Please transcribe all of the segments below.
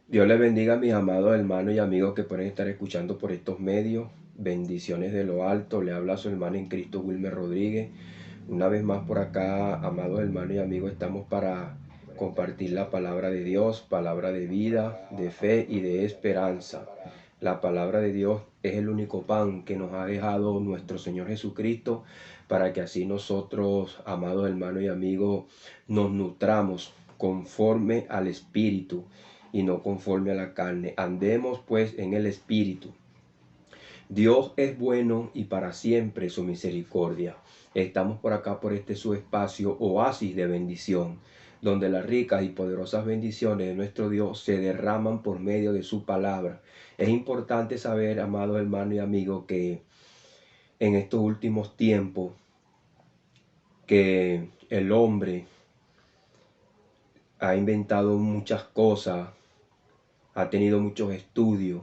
Dios les bendiga a mis amados hermanos y amigos que pueden estar escuchando por estos medios. Bendiciones de lo alto. Le habla su hermano en Cristo, Wilmer Rodríguez. Una vez más por acá, amados hermanos y amigos, estamos para compartir la palabra de Dios, palabra de vida, de fe y de esperanza. La palabra de Dios es el único pan que nos ha dejado nuestro Señor Jesucristo para que así nosotros, amados hermanos y amigos, nos nutramos conforme al Espíritu y no conforme a la carne. Andemos pues en el Espíritu. Dios es bueno y para siempre su misericordia. Estamos por acá por este su espacio, oasis de bendición, donde las ricas y poderosas bendiciones de nuestro Dios se derraman por medio de su palabra. Es importante saber, amados hermanos y amigos, que en estos últimos tiempos que el hombre ha inventado muchas cosas, ha tenido muchos estudios.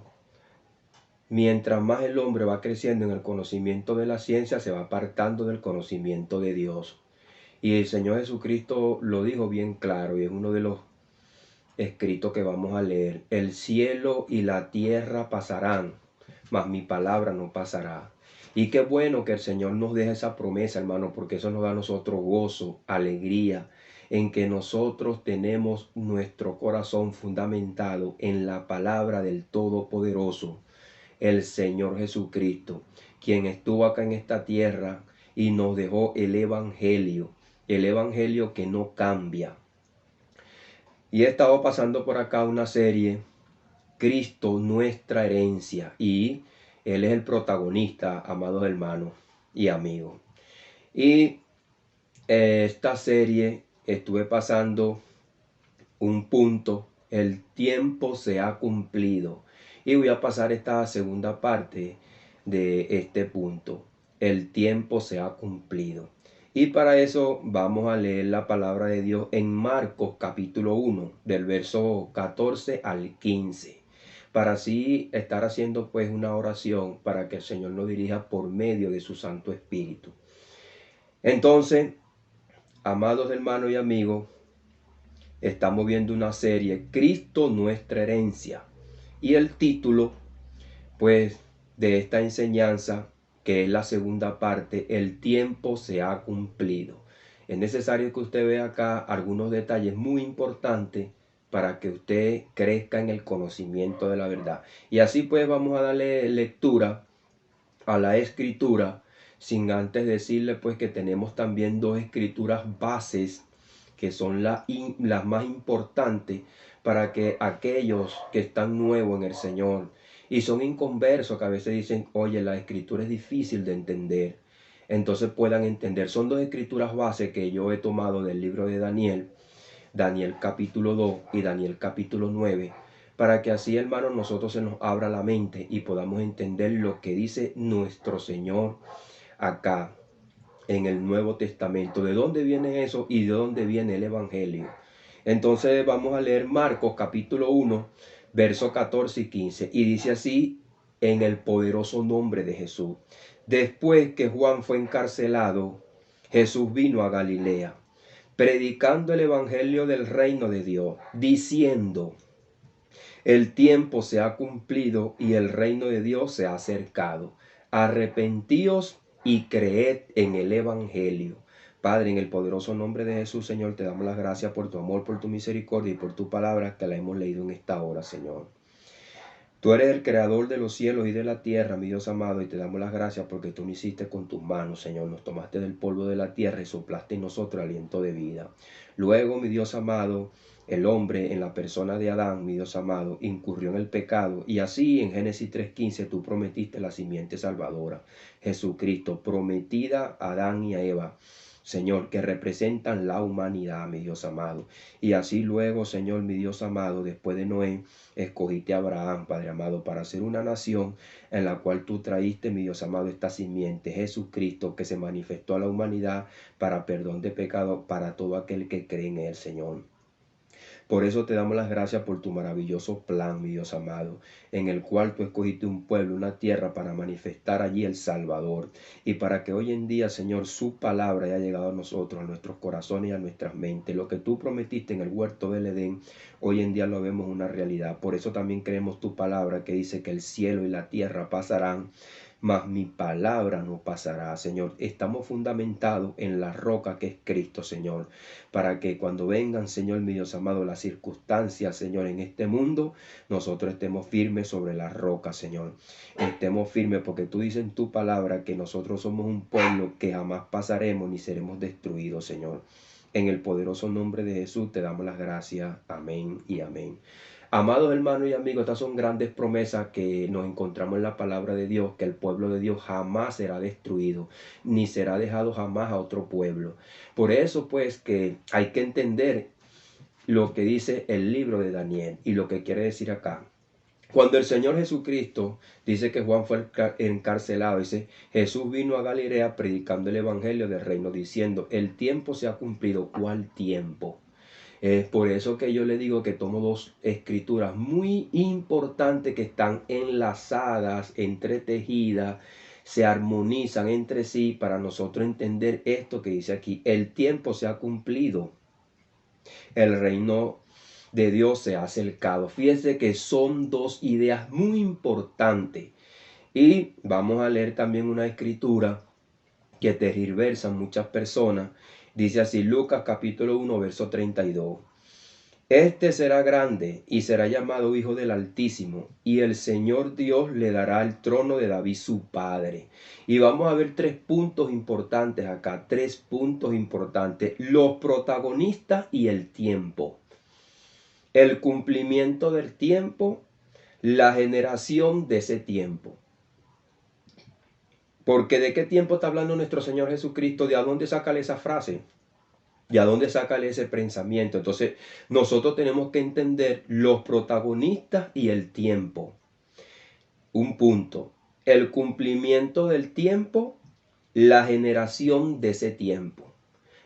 Mientras más el hombre va creciendo en el conocimiento de la ciencia, se va apartando del conocimiento de Dios. Y el Señor Jesucristo lo dijo bien claro, y es uno de los escritos que vamos a leer. El cielo y la tierra pasarán, mas mi palabra no pasará. Y qué bueno que el Señor nos deje esa promesa, hermano, porque eso nos da a nosotros gozo, alegría, en que nosotros tenemos nuestro corazón fundamentado en la palabra del Todopoderoso, el Señor Jesucristo, quien estuvo acá en esta tierra y nos dejó el Evangelio que no cambia. Y he estado pasando por acá una serie, Cristo, nuestra herencia, y Él es el protagonista, amados hermanos y amigos. Y esta serie estuve pasando un punto, el tiempo se ha cumplido. Y voy a pasar esta segunda parte de este punto. El tiempo se ha cumplido. Y para eso vamos a leer la palabra de Dios en Marcos capítulo 1, del verso 14 al 15. Para así estar haciendo pues una oración para que el Señor nos dirija por medio de su Santo Espíritu. Entonces, amados hermanos y amigos, estamos viendo una serie, Cristo, nuestra herencia. Y el título, pues, de esta enseñanza, que es la segunda parte, el tiempo se ha cumplido. Es necesario que usted vea acá algunos detalles muy importantes para que usted crezca en el conocimiento de la verdad. Y así pues vamos a darle lectura a la escritura, sin antes decirle pues que tenemos también dos escrituras bases que son las más importantes para que aquellos que están nuevos en el Señor y son inconversos, que a veces dicen, oye, la escritura es difícil de entender, entonces puedan entender. Son dos escrituras bases que yo he tomado del libro de Daniel, Daniel capítulo 2 y Daniel capítulo 9, para que así, hermanos, nosotros se nos abra la mente y podamos entender lo que dice nuestro Señor acá en el Nuevo Testamento, de dónde viene eso y de dónde viene el Evangelio. Entonces vamos a leer Marcos capítulo 1, versos 14 y 15, y dice así, en el poderoso nombre de Jesús. Después que Juan fue encarcelado, Jesús vino a Galilea, predicando el Evangelio del reino de Dios, diciendo, el tiempo se ha cumplido y el reino de Dios se ha acercado. Arrepentíos y creed en el Evangelio. Padre, en el poderoso nombre de Jesús, Señor, te damos las gracias por tu amor, por tu misericordia y por tu palabra que la hemos leído en esta hora, Señor. Tú eres el creador de los cielos y de la tierra, mi Dios amado, y te damos las gracias porque tú me hiciste con tus manos, Señor. Nos tomaste del polvo de la tierra y soplaste en nosotros aliento de vida. Luego, mi Dios amado, el hombre en la persona de Adán, mi Dios amado, incurrió en el pecado. Y así en Génesis 3:15 tú prometiste la simiente salvadora, Jesucristo, prometida a Adán y a Eva, Señor, que representan la humanidad, mi Dios amado. Y así luego, Señor, mi Dios amado, después de Noé, escogiste a Abraham, Padre amado, para ser una nación en la cual tú traíste, mi Dios amado, esta simiente, Jesucristo, que se manifestó a la humanidad para perdón de pecado para todo aquel que cree en él, Señor. Por eso te damos las gracias por tu maravilloso plan, mi Dios amado, en el cual tú escogiste un pueblo, una tierra para manifestar allí el Salvador y para que hoy en día, Señor, su palabra haya llegado a nosotros, a nuestros corazones y a nuestras mentes. Lo que tú prometiste en el huerto del Edén, hoy en día lo vemos una realidad. Por eso también creemos tu palabra que dice que el cielo y la tierra pasarán, mas mi palabra no pasará, Señor. Estamos fundamentados en la roca que es Cristo, Señor, para que cuando vengan, Señor, mi Dios amado, las circunstancias, Señor, en este mundo, nosotros estemos firmes sobre la roca, Señor. Estemos firmes porque tú dices en tu palabra que nosotros somos un pueblo que jamás pasaremos ni seremos destruidos, Señor. En el poderoso nombre de Jesús te damos las gracias. Amén y amén. Amados hermanos y amigos, estas son grandes promesas que nos encontramos en la palabra de Dios, que el pueblo de Dios jamás será destruido, ni será dejado jamás a otro pueblo. Por eso pues que hay que entender lo que dice el libro de Daniel y lo que quiere decir acá. Cuando el Señor Jesucristo dice que Juan fue encarcelado, dice, Jesús vino a Galilea predicando el evangelio del reino, diciendo, el tiempo se ha cumplido. ¿Cuál tiempo? Es por eso que yo le digo que tomo dos escrituras muy importantes que están enlazadas, entretejidas, se armonizan entre sí para nosotros entender esto que dice aquí. El tiempo se ha cumplido. El reino de Dios se ha acercado. Fíjense que son dos ideas muy importantes. Y vamos a leer también una escritura que tergiversan muchas personas. Dice así, Lucas capítulo 1, verso 32. Este será grande y será llamado Hijo del Altísimo, y el Señor Dios le dará el trono de David su padre. Y vamos a ver tres puntos importantes acá, tres puntos importantes. Los protagonistas y el tiempo. El cumplimiento del tiempo, la generación de ese tiempo. Porque ¿de qué tiempo está hablando nuestro Señor Jesucristo? ¿De a dónde saca esa frase? ¿Y a dónde sácale ese pensamiento? Entonces, nosotros tenemos que entender los protagonistas y el tiempo. Un punto. El cumplimiento del tiempo, la generación de ese tiempo.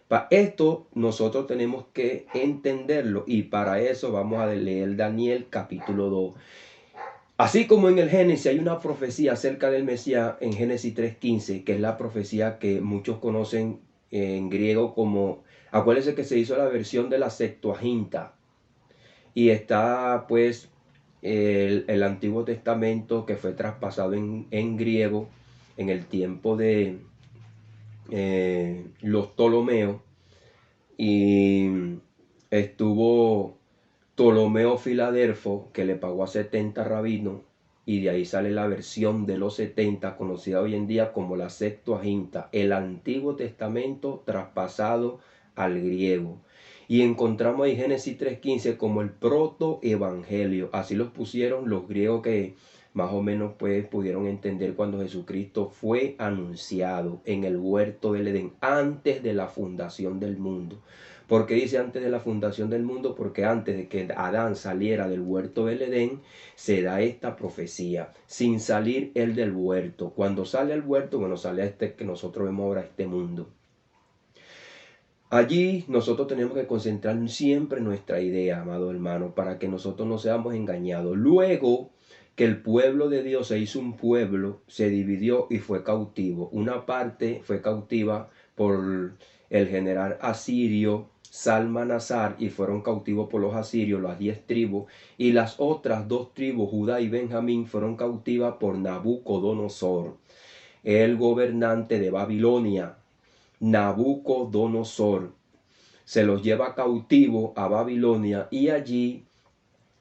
Para esto, nosotros tenemos que entenderlo y para eso vamos a leer Daniel capítulo 2. Así como en el Génesis hay una profecía acerca del Mesías en Génesis 3:15, que es la profecía que muchos conocen en griego como... Acuérdense que se hizo la versión de la Septuaginta y está pues el Antiguo Testamento que fue traspasado en griego en el tiempo de los Ptolomeos y estuvo Ptolomeo Filadelfo que le pagó a 70 rabinos y de ahí sale la versión de los 70 conocida hoy en día como la Septuaginta, el Antiguo Testamento traspasado al griego. Y encontramos ahí Génesis 3:15 como el protoevangelio. Así los pusieron los griegos que más o menos pues pudieron entender cuando Jesucristo fue anunciado en el huerto del Edén antes de la fundación del mundo. ¿Por qué dice antes de la fundación del mundo? Porque antes de que Adán saliera del huerto del Edén, se da esta profecía, sin salir él del huerto. Cuando sale al huerto, bueno, sale a este que nosotros vemos ahora, este mundo. Allí nosotros tenemos que concentrar siempre nuestra idea, amado hermano, para que nosotros no seamos engañados. Luego que el pueblo de Dios se hizo un pueblo, se dividió y fue cautivo. Una parte fue cautiva por el general asirio Salmanasar y fueron cautivos por los asirios, las 10 tribus, y las otras 2 tribus, Judá y Benjamín, fueron cautivas por Nabucodonosor, el gobernante de Babilonia. Nabucodonosor se los lleva cautivo a Babilonia y allí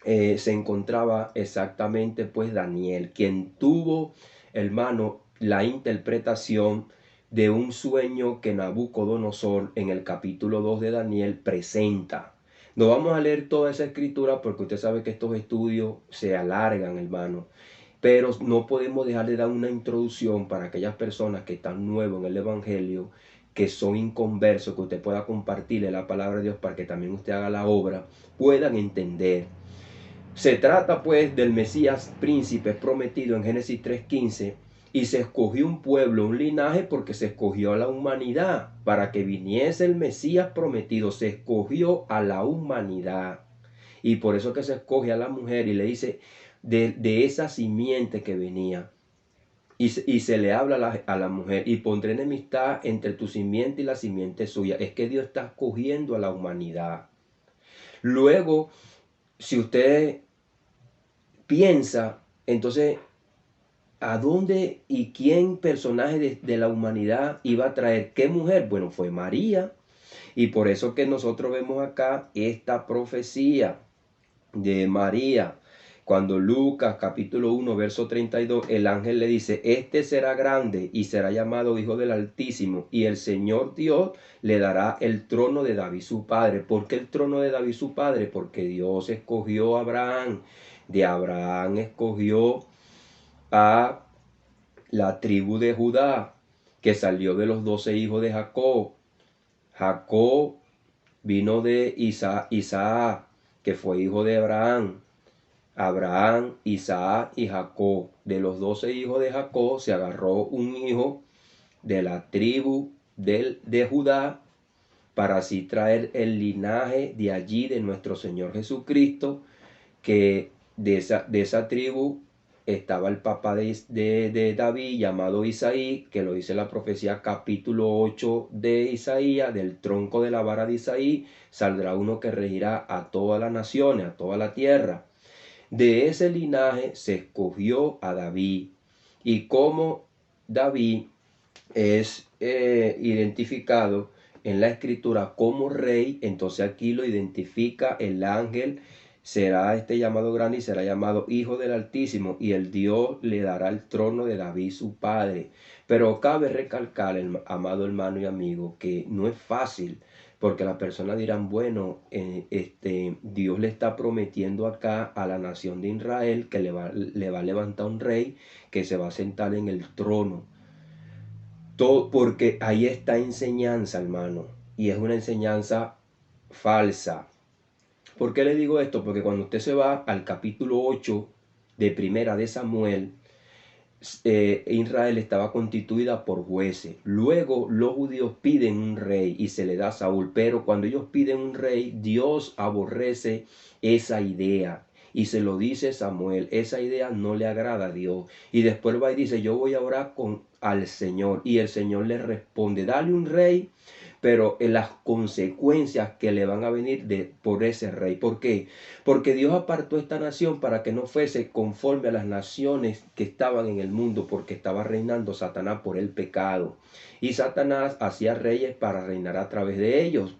se encontraba exactamente pues Daniel, quien tuvo, hermano, la interpretación de un sueño que Nabucodonosor en el capítulo 2 de Daniel presenta. No vamos a leer toda esa escritura porque usted sabe que estos estudios se alargan, hermano. Pero no podemos dejar de dar una introducción para aquellas personas que están nuevos en el Evangelio, que son inconversos, que usted pueda compartirle la palabra de Dios para que también usted haga la obra, puedan entender. Se trata pues del Mesías príncipe prometido en Génesis 3:15 y se escogió un pueblo, un linaje, porque se escogió a la humanidad para que viniese el Mesías prometido. Se escogió a la humanidad. Y por eso que se escoge a la mujer y le dice de esa simiente que venía. Y se le habla a la mujer, y pondré enemistad entre tu simiente y la simiente suya. Es que Dios está escogiendo a la humanidad. Luego, si usted piensa, entonces, ¿a dónde y quién personaje de la humanidad iba a traer? ¿Qué mujer? Bueno, fue María. Y por eso que nosotros vemos acá esta profecía de María. Cuando Lucas capítulo 1 verso 32, el ángel le dice, este será grande y será llamado Hijo del Altísimo, y el Señor Dios le dará el trono de David su padre. ¿Por qué el trono de David su padre? Porque Dios escogió a Abraham. De Abraham escogió a la tribu de Judá, que salió de los 12 hijos de Jacob. Jacob vino de Isaac, que fue hijo de Abraham. Abraham, Isaac y Jacob. De los 12 hijos de Jacob se agarró un hijo de la tribu de Judá, para así traer el linaje de allí de nuestro Señor Jesucristo, que de esa tribu estaba el papá de David, llamado Isaí, que lo dice la profecía capítulo 8 de Isaías: del tronco de la vara de Isaí saldrá uno que regirá a todas las naciones, a toda la tierra. De ese linaje se escogió a David. Y como David es identificado en la escritura como rey, entonces aquí lo identifica el ángel. Será llamado grande y será llamado Hijo del Altísimo, y el Dios le dará el trono de David su padre. Pero cabe recalcar, amado hermano y amigo, que no es fácil, porque las personas dirán, bueno, Dios le está prometiendo acá a la nación de Israel que le va a levantar un rey que se va a sentar en el trono. Todo, porque ahí está enseñanza, hermano, y es una enseñanza falsa. ¿Por qué le digo esto? Porque cuando usted se va al capítulo 8 de Primera de Samuel, Israel estaba constituida por jueces. Luego los judíos piden un rey y se le da a Saúl, pero cuando ellos piden un rey, Dios aborrece esa idea. Y se lo dice Samuel, esa idea no le agrada a Dios. Y después va y dice, yo voy a orar al Señor. Y el Señor le responde, dale un rey, pero en las consecuencias que le van a venir por ese rey. ¿Por qué? Porque Dios apartó esta nación para que no fuese conforme a las naciones que estaban en el mundo, porque estaba reinando Satanás por el pecado. Y Satanás hacía reyes para reinar a través de ellos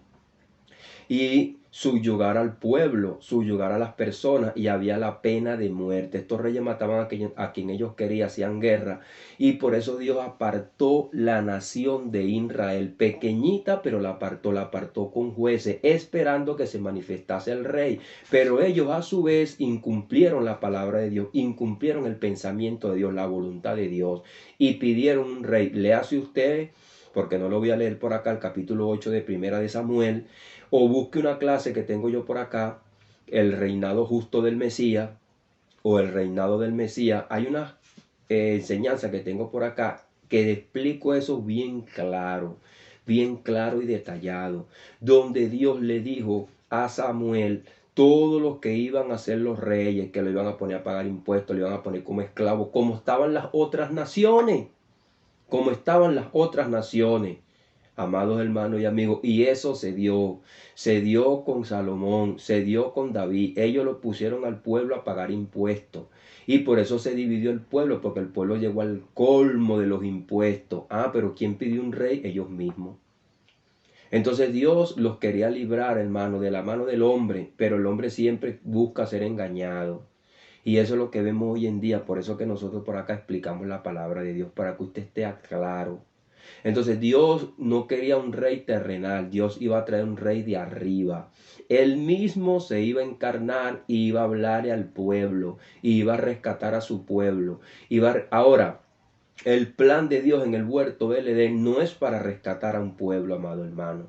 y subyugar al pueblo, subyugar a las personas, y había la pena de muerte. Estos reyes mataban a quien ellos querían, hacían guerra, y por eso Dios apartó la nación de Israel, pequeñita, pero la apartó con jueces, esperando que se manifestase el rey. Pero ellos a su vez incumplieron la palabra de Dios, incumplieron el pensamiento de Dios, la voluntad de Dios, y pidieron un rey. Léase usted, porque no lo voy a leer por acá, el capítulo 8 de Primera de Samuel, o busque una clase que tengo yo por acá, el reinado justo del Mesías, o el reinado del Mesías. Hay una enseñanza que tengo por acá que explico eso bien claro y detallado, donde Dios le dijo a Samuel todos los que iban a ser los reyes, que lo iban a poner a pagar impuestos, lo iban a poner como esclavo, como estaban las otras naciones, como estaban las otras naciones. Amados hermanos y amigos, y eso se dio con Salomón, se dio con David. Ellos lo pusieron al pueblo a pagar impuestos, y por eso se dividió el pueblo, porque el pueblo llegó al colmo de los impuestos. Pero ¿quién pidió un rey? Ellos mismos. Entonces Dios los quería librar, hermano, de la mano del hombre, pero el hombre siempre busca ser engañado. Y eso es lo que vemos hoy en día. Por eso que nosotros por acá explicamos la palabra de Dios, para que usted esté claro. Entonces Dios no quería un rey terrenal, Dios iba a traer un rey de arriba. Él mismo se iba a encarnar y iba a hablarle al pueblo, y iba a rescatar a su pueblo. Ahora, el plan de Dios en el huerto del Edén no es para rescatar a un pueblo, amado hermano.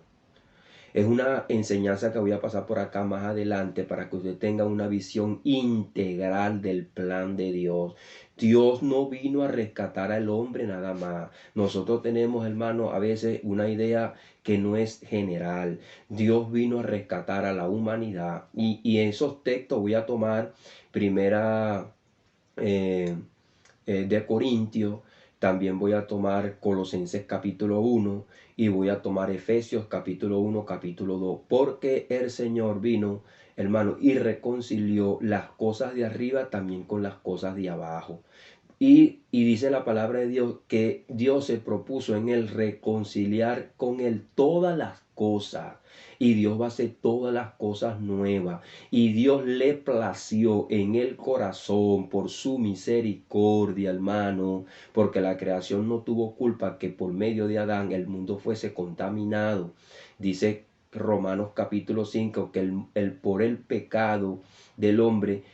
Es una enseñanza que voy a pasar por acá más adelante para que usted tenga una visión integral del plan de Dios. Dios no vino a rescatar al hombre nada más. Nosotros tenemos, hermano, a veces una idea que no es general. Dios vino a rescatar a la humanidad. Y esos textos voy a tomar primera de Corintios, también voy a tomar Colosenses capítulo 1 y voy a tomar Efesios capítulo 1, capítulo 2, porque el Señor vino, hermano, y reconcilió las cosas de arriba también con las cosas de abajo. Y dice la palabra de Dios que Dios se propuso en él reconciliar con él todas las cosas. Y Dios va a hacer todas las cosas nuevas. Y Dios le plació en el corazón por su misericordia, hermano. Porque la creación no tuvo culpa que por medio de Adán el mundo fuese contaminado. Dice Romanos capítulo 5 que por el pecado del hombre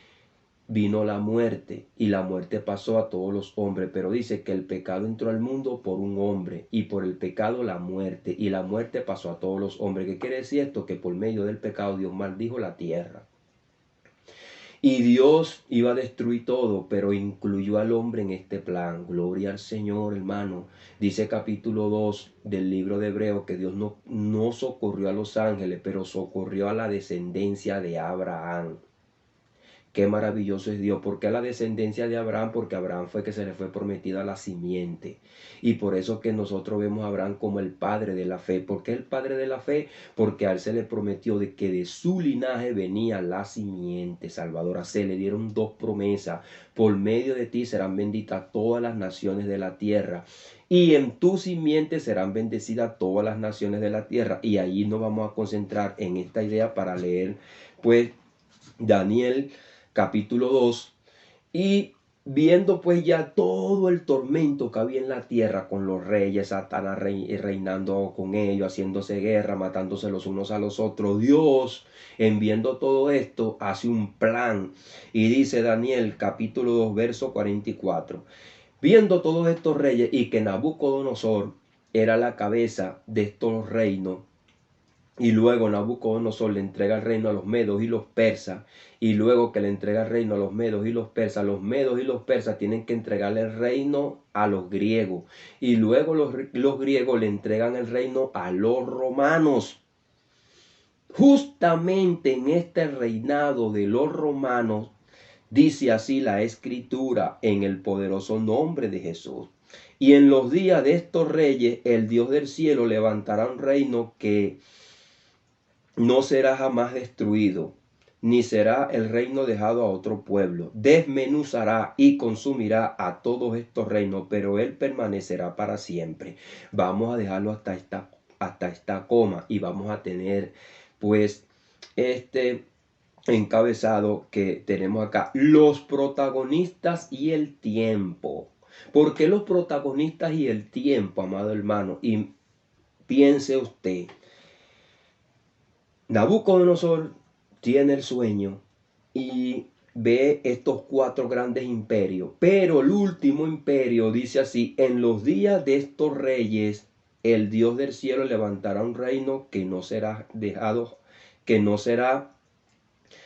vino la muerte y la muerte pasó a todos los hombres, pero dice que el pecado entró al mundo por un hombre y por el pecado la muerte y la muerte pasó a todos los hombres. ¿Qué quiere decir esto? Que por medio del pecado Dios maldijo la tierra. Y Dios iba a destruir todo, pero incluyó al hombre en este plan. Gloria al Señor, hermano. Dice capítulo 2 del libro de Hebreos que Dios no socorrió a los ángeles, pero socorrió a la descendencia de Abraham. Qué maravilloso es Dios. ¿Por qué la descendencia de Abraham? Porque Abraham fue que se le fue prometida la simiente. Y por eso que nosotros vemos a Abraham como el padre de la fe. ¿Por qué el padre de la fe? Porque a él se le prometió de que de su linaje venía la simiente salvadora. Se le dieron dos promesas. Por medio de ti serán benditas todas las naciones de la tierra. Y en tu simiente serán bendecidas todas las naciones de la tierra. Y ahí nos vamos a concentrar en esta idea para leer, pues, Daniel capítulo 2, y viendo pues ya todo el tormento que había en la tierra con los reyes, Satanás reinando con ellos, haciéndose guerra, matándose los unos a los otros, Dios, en viendo todo esto, hace un plan. Y dice Daniel capítulo 2, verso 44, viendo todos estos reyes y que Nabucodonosor era la cabeza de estos reinos, y luego Nabucodonosor le entrega el reino a los medos y los persas. Y luego que le entrega el reino a los medos y los medos y los persas tienen que entregarle el reino a los griegos. Y luego los griegos le entregan el reino a los romanos. Justamente en este reinado de los romanos, dice así la escritura, en el poderoso nombre de Jesús. Y en los días de estos reyes, el Dios del cielo levantará un reino que no será jamás destruido, ni será el reino dejado a otro pueblo. Desmenuzará y consumirá a todos estos reinos, pero él permanecerá para siempre. Vamos a dejarlo hasta esta coma y vamos a tener pues este encabezado que tenemos acá: los protagonistas y el tiempo. ¿Por qué los protagonistas y el tiempo, amado hermano? Y piense usted, Nabucodonosor tiene el sueño y ve estos cuatro grandes imperios, pero el último imperio dice así: en los días de estos reyes el Dios del cielo levantará un reino que no será dejado, que no será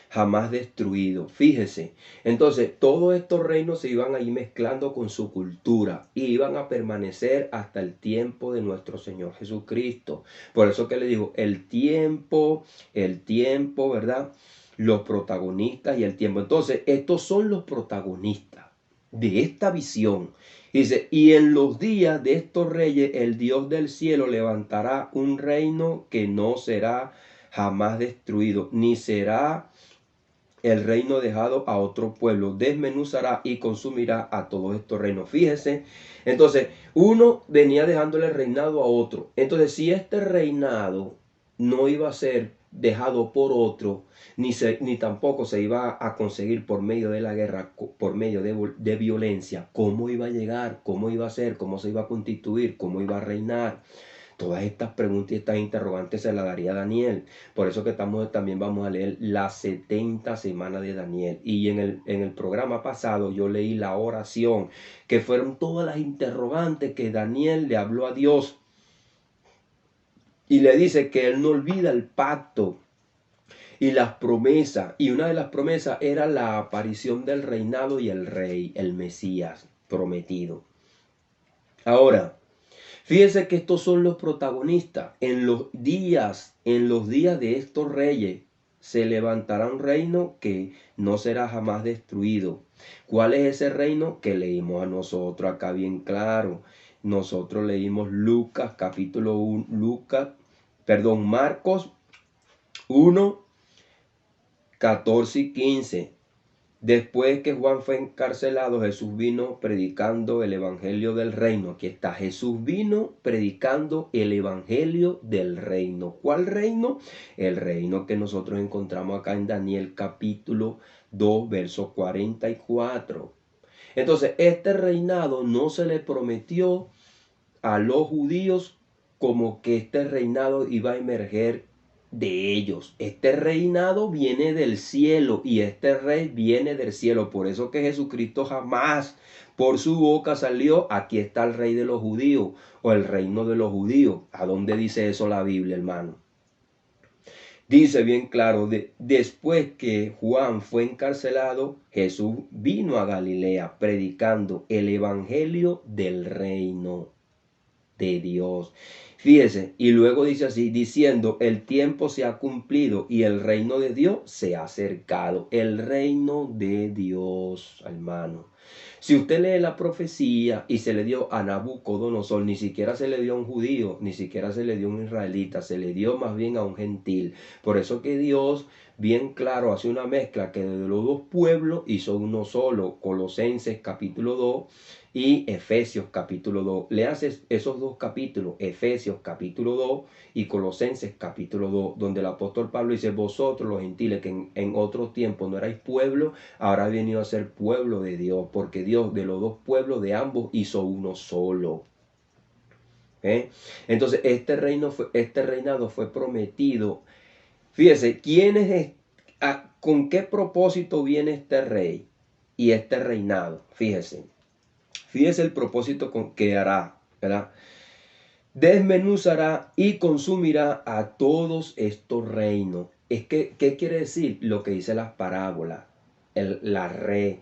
jamás destruido. Fíjese, entonces todos estos reinos se iban a ir mezclando con su cultura y iban a permanecer hasta el tiempo de nuestro Señor Jesucristo. Por eso que le digo, el tiempo, ¿verdad? Los protagonistas y el tiempo. Entonces, estos son los protagonistas de esta visión. Dice, y en los días de estos reyes el Dios del cielo levantará un reino que no será jamás destruido, ni será el reino dejado a otro pueblo. Desmenuzará y consumirá a todos estos reinos. Fíjese, entonces uno venía dejándole el reinado a otro. Entonces, si este reinado no iba a ser dejado por otro, ni tampoco se iba a conseguir por medio de la guerra, por medio de violencia, ¿cómo iba a llegar? ¿Cómo iba a ser? ¿Cómo se iba a constituir? ¿Cómo iba a reinar? Todas estas preguntas y estas interrogantes se las daría Daniel. Por eso que también vamos a leer las 70 semanas de Daniel. Y en el programa pasado yo leí la oración, que fueron todas las interrogantes que Daniel le habló a Dios. Y le dice que él no olvida el pacto y las promesas. Y una de las promesas era la aparición del reinado y el rey, el Mesías prometido. Ahora, fíjense que estos son los protagonistas. En los días de estos reyes, se levantará un reino que no será jamás destruido. ¿Cuál es ese reino? Que leímos a nosotros acá bien claro. Nosotros leímos Lucas capítulo 1, Marcos 1, 14 y 15. Después que Juan fue encarcelado, Jesús vino predicando el evangelio del reino. Aquí está, Jesús vino predicando el evangelio del reino. ¿Cuál reino? El reino que nosotros encontramos acá en Daniel capítulo 2, verso 44. Entonces, este reinado no se le prometió a los judíos como que este reinado iba a emerger de ellos. Este reinado viene del cielo y este rey viene del cielo. Por eso que Jesucristo jamás por su boca salió, aquí está el rey de los judíos o el reino de los judíos. ¿A dónde dice eso la Biblia, hermano? Dice bien claro, después que Juan fue encarcelado, Jesús vino a Galilea predicando el evangelio del reino de Dios. Fíjese, y luego dice así, diciendo, el tiempo se ha cumplido y el reino de Dios se ha acercado. El reino de Dios, hermano. Si usted lee la profecía y se le dio a Nabucodonosor, ni siquiera se le dio a un judío, ni siquiera se le dio a un israelita, se le dio más bien a un gentil. Por eso que Dios, bien claro, hace una mezcla que de los dos pueblos hizo uno solo. Colosenses capítulo 2 y Efesios capítulo 2. Le haces esos dos capítulos, Efesios capítulo 2 y Colosenses capítulo 2, donde el apóstol Pablo dice, vosotros los gentiles que en otro tiempo no erais pueblo, ahora ha venido a ser pueblo de Dios, porque Dios de los dos pueblos de ambos hizo uno solo. Entonces este reinado fue prometido. Fíjese, ¿con qué propósito viene este rey y este reinado? Fíjese el propósito que hará, ¿verdad? Desmenuzará y consumirá a todos estos reinos. ¿Qué quiere decir? Lo que dice las parábolas, la red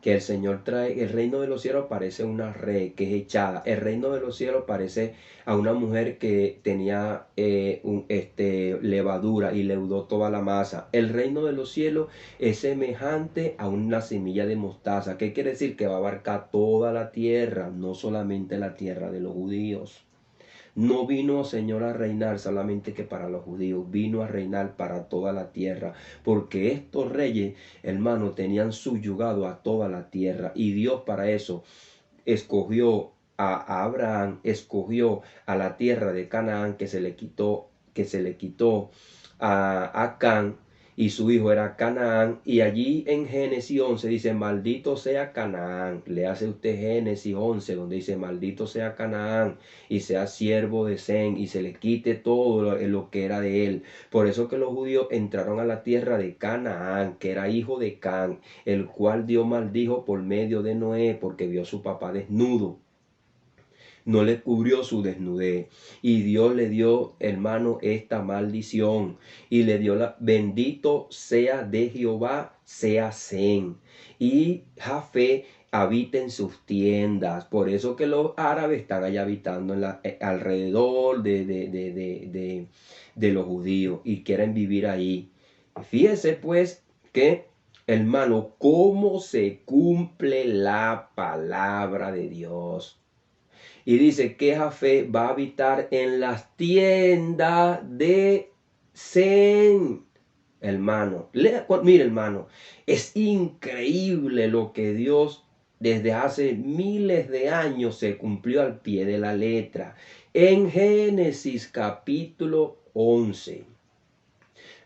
que el Señor trae. El reino de los cielos parece una red que es echada. El reino de los cielos parece a una mujer que tenía levadura y leudó toda la masa. El reino de los cielos es semejante a una semilla de mostaza. ¿Qué quiere decir? Que va a abarcar toda la tierra, no solamente la tierra de los judíos. No vino, Señor, a reinar solamente que para los judíos, vino a reinar para toda la tierra, porque estos reyes, hermanos, tenían subyugado a toda la tierra, y Dios para eso escogió a Abraham, escogió a la tierra de Canaán que se le quitó a Can, y su hijo era Canaán, y allí en Génesis 11 dice, maldito sea Canaán. Le hace usted Génesis 11, donde dice, maldito sea Canaán, y sea siervo de Sem, y se le quite todo lo que era de él. Por eso que los judíos entraron a la tierra de Canaán, que era hijo de Can, el cual Dios maldijo por medio de Noé, porque vio a su papá desnudo. No le cubrió su desnudez. Y Dios le dio, hermano, esta maldición. Y le dio bendito sea de Jehová, sea Sem. Y Jafé habita en sus tiendas. Por eso que los árabes están allá habitando alrededor de los judíos y quieren vivir ahí. Fíjese pues que, hermano, cómo se cumple la palabra de Dios. Y dice que Jafé va a habitar en las tiendas de Sem. Hermano, mire hermano, es increíble lo que Dios desde hace miles de años se cumplió al pie de la letra. En Génesis capítulo 11,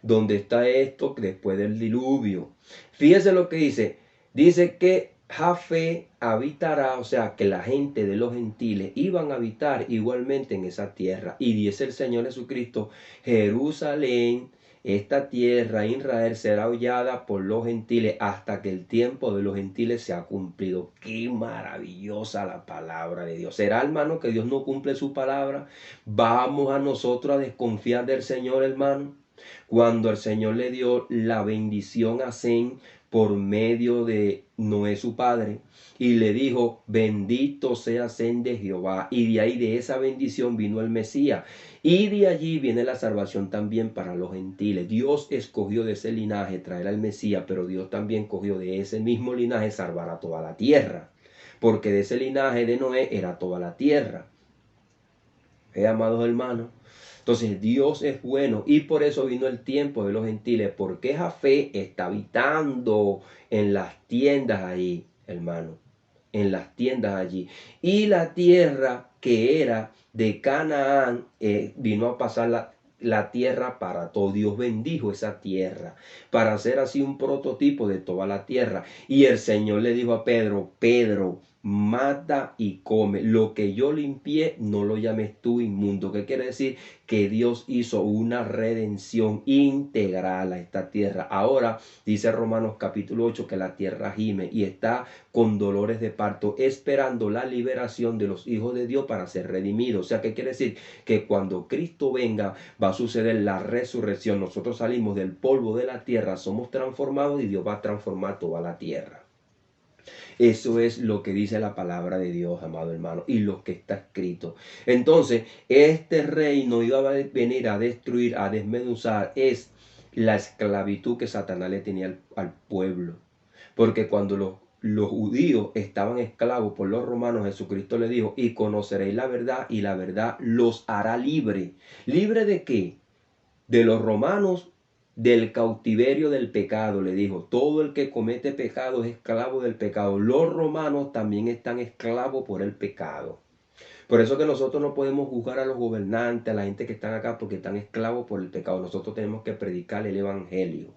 donde está esto después del diluvio. Fíjese lo que dice. Dice que Jafé habitará, o sea, que la gente de los gentiles iban a habitar igualmente en esa tierra. Y dice el Señor Jesucristo, Jerusalén esta tierra, Israel, será hollada por los gentiles hasta que el tiempo de los gentiles se ha cumplido. Qué maravillosa la palabra de Dios. ¿Será, hermano, que Dios no cumple su palabra? ¿Vamos a nosotros a desconfiar del Señor, hermano? Cuando el Señor le dio la bendición a Sem por medio de Noé su padre, y le dijo, bendito sea Sem de Jehová, y de ahí, de esa bendición, vino el Mesías, y de allí viene la salvación también para los gentiles. Dios escogió de ese linaje traer al Mesías, pero Dios también escogió de ese mismo linaje salvar a toda la tierra, porque de ese linaje de Noé era toda la tierra. Amados hermanos, entonces Dios es bueno, y por eso vino el tiempo de los gentiles, porque Jafé está habitando en las tiendas allí, hermano, en las tiendas allí. Y la tierra que era de Canaán vino a pasar la tierra para todo. Dios bendijo esa tierra para hacer así un prototipo de toda la tierra. Y el Señor le dijo a Pedro, Pedro, mata y come. Lo que yo limpié, no lo llames tú inmundo. ¿Qué quiere decir? Que Dios hizo una redención integral a esta tierra. Ahora dice Romanos capítulo 8 que la tierra gime y está con dolores de parto, esperando la liberación de los hijos de Dios para ser redimidos. O sea, ¿qué quiere decir? Que cuando Cristo venga va a suceder la resurrección. Nosotros salimos del polvo de la tierra, somos transformados y Dios va a transformar toda la tierra. Eso es lo que dice la palabra de Dios, amado hermano, y lo que está escrito. Entonces, este reino iba a venir a destruir, a desmenuzar, es la esclavitud que Satanás le tenía al pueblo. Porque cuando los judíos estaban esclavos por los romanos, Jesucristo le dijo, y conoceréis la verdad, y la verdad los hará libre. ¿Libre de qué? De los romanos, del cautiverio del pecado, le dijo. Todo el que comete pecado es esclavo del pecado. Los romanos también están esclavos por el pecado. Por eso que nosotros no podemos juzgar a los gobernantes, a la gente que están acá, porque están esclavos por el pecado. Nosotros tenemos que predicar el evangelio.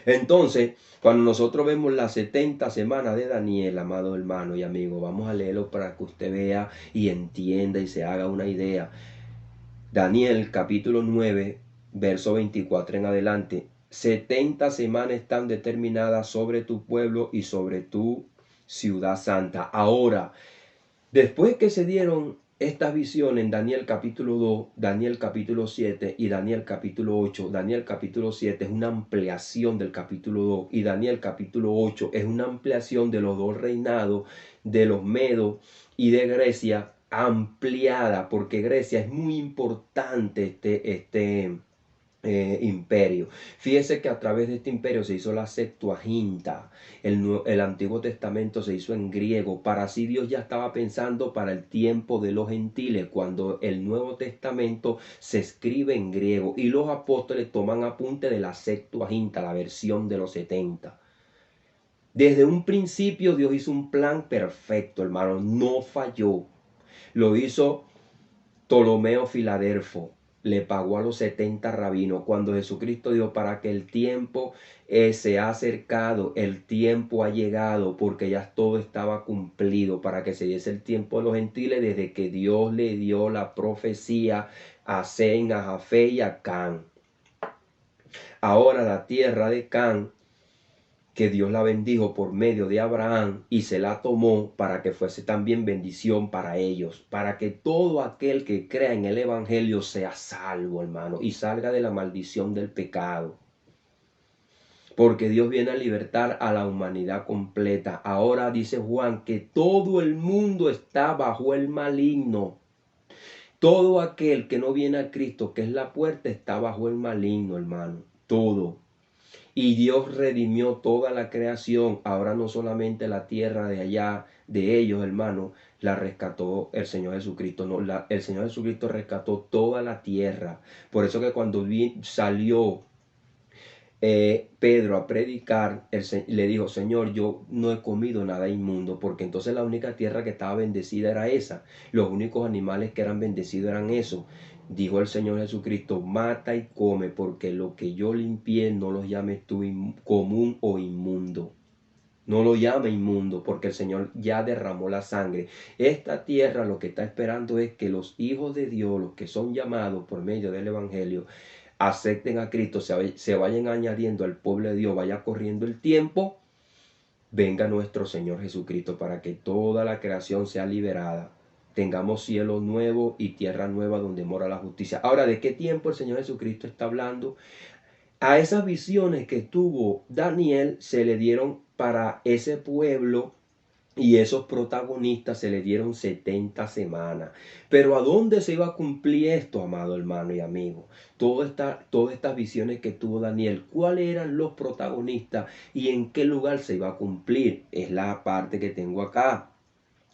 Entonces, cuando nosotros vemos las 70 semanas de Daniel, amado hermano y amigo, vamos a leerlo para que usted vea y entienda y se haga una idea. Daniel capítulo 9, verso 24 en adelante. 70 semanas están determinadas sobre tu pueblo y sobre tu ciudad santa. Ahora, después que se dieron estas visiones en Daniel capítulo 2, Daniel capítulo 7 y Daniel capítulo 8, Daniel capítulo 7 es una ampliación del capítulo 2 y Daniel capítulo 8 es una ampliación de los dos reinados de los Medos y de Grecia, ampliada, porque Grecia es muy importante este imperio. Fíjese que a través de este imperio se hizo la Septuaginta. El Antiguo Testamento se hizo en griego. Para así Dios ya estaba pensando para el tiempo de los gentiles, cuando el Nuevo Testamento se escribe en griego y los apóstoles toman apunte de la Septuaginta, la versión de los 70. Desde un principio Dios hizo un plan perfecto, hermano, no falló. Lo hizo Ptolomeo Filadelfo, le pagó a los 70 rabinos cuando Jesucristo dijo, para que el tiempo se ha acercado, el tiempo ha llegado, porque ya todo estaba cumplido, para que se diese el tiempo de los gentiles, desde que Dios le dio la profecía a Sem, a Jafé y a Can. Ahora la tierra de Can, que Dios la bendijo por medio de Abraham y se la tomó para que fuese también bendición para ellos, para que todo aquel que crea en el evangelio sea salvo, hermano, y salga de la maldición del pecado. Porque Dios viene a libertar a la humanidad completa. Ahora dice Juan que todo el mundo está bajo el maligno. Todo aquel que no viene a Cristo, que es la puerta, está bajo el maligno, hermano. Todo. Y Dios redimió toda la creación. Ahora no solamente la tierra de allá, de ellos, hermano, la rescató el Señor Jesucristo. No, el Señor Jesucristo rescató toda la tierra. Por eso que cuando salió Pedro a predicar, le dijo, Señor, yo no he comido nada inmundo, porque entonces la única tierra que estaba bendecida era esa. Los únicos animales que eran bendecidos eran esos. Dijo el Señor Jesucristo, mata y come, porque lo que yo limpié no los llames tú común o inmundo. No lo llame inmundo, porque el Señor ya derramó la sangre. Esta tierra lo que está esperando es que los hijos de Dios, los que son llamados por medio del Evangelio, acepten a Cristo, se vayan añadiendo al pueblo de Dios, vaya corriendo el tiempo, venga nuestro Señor Jesucristo para que toda la creación sea liberada. Tengamos cielo nuevo y tierra nueva donde mora la justicia. Ahora, ¿de qué tiempo el Señor Jesucristo está hablando? A esas visiones que tuvo Daniel se le dieron para ese pueblo y esos protagonistas se le dieron 70 semanas. Pero ¿a dónde se iba a cumplir esto, amado hermano y amigo? Todas estas visiones que tuvo Daniel, ¿cuáles eran los protagonistas y en qué lugar se iba a cumplir? Es la parte que tengo acá.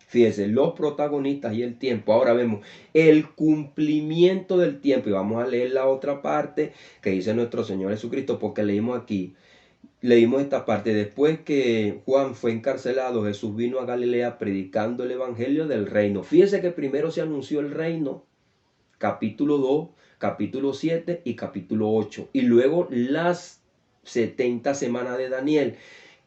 Fíjense, los protagonistas y el tiempo. Ahora vemos el cumplimiento del tiempo. Y vamos a leer la otra parte que dice nuestro Señor Jesucristo, porque leímos esta parte. Después que Juan fue encarcelado, Jesús vino a Galilea predicando el evangelio del reino. Fíjense que primero se anunció el reino, capítulo 2, capítulo 7 y capítulo 8. Y luego las 70 semanas de Daniel,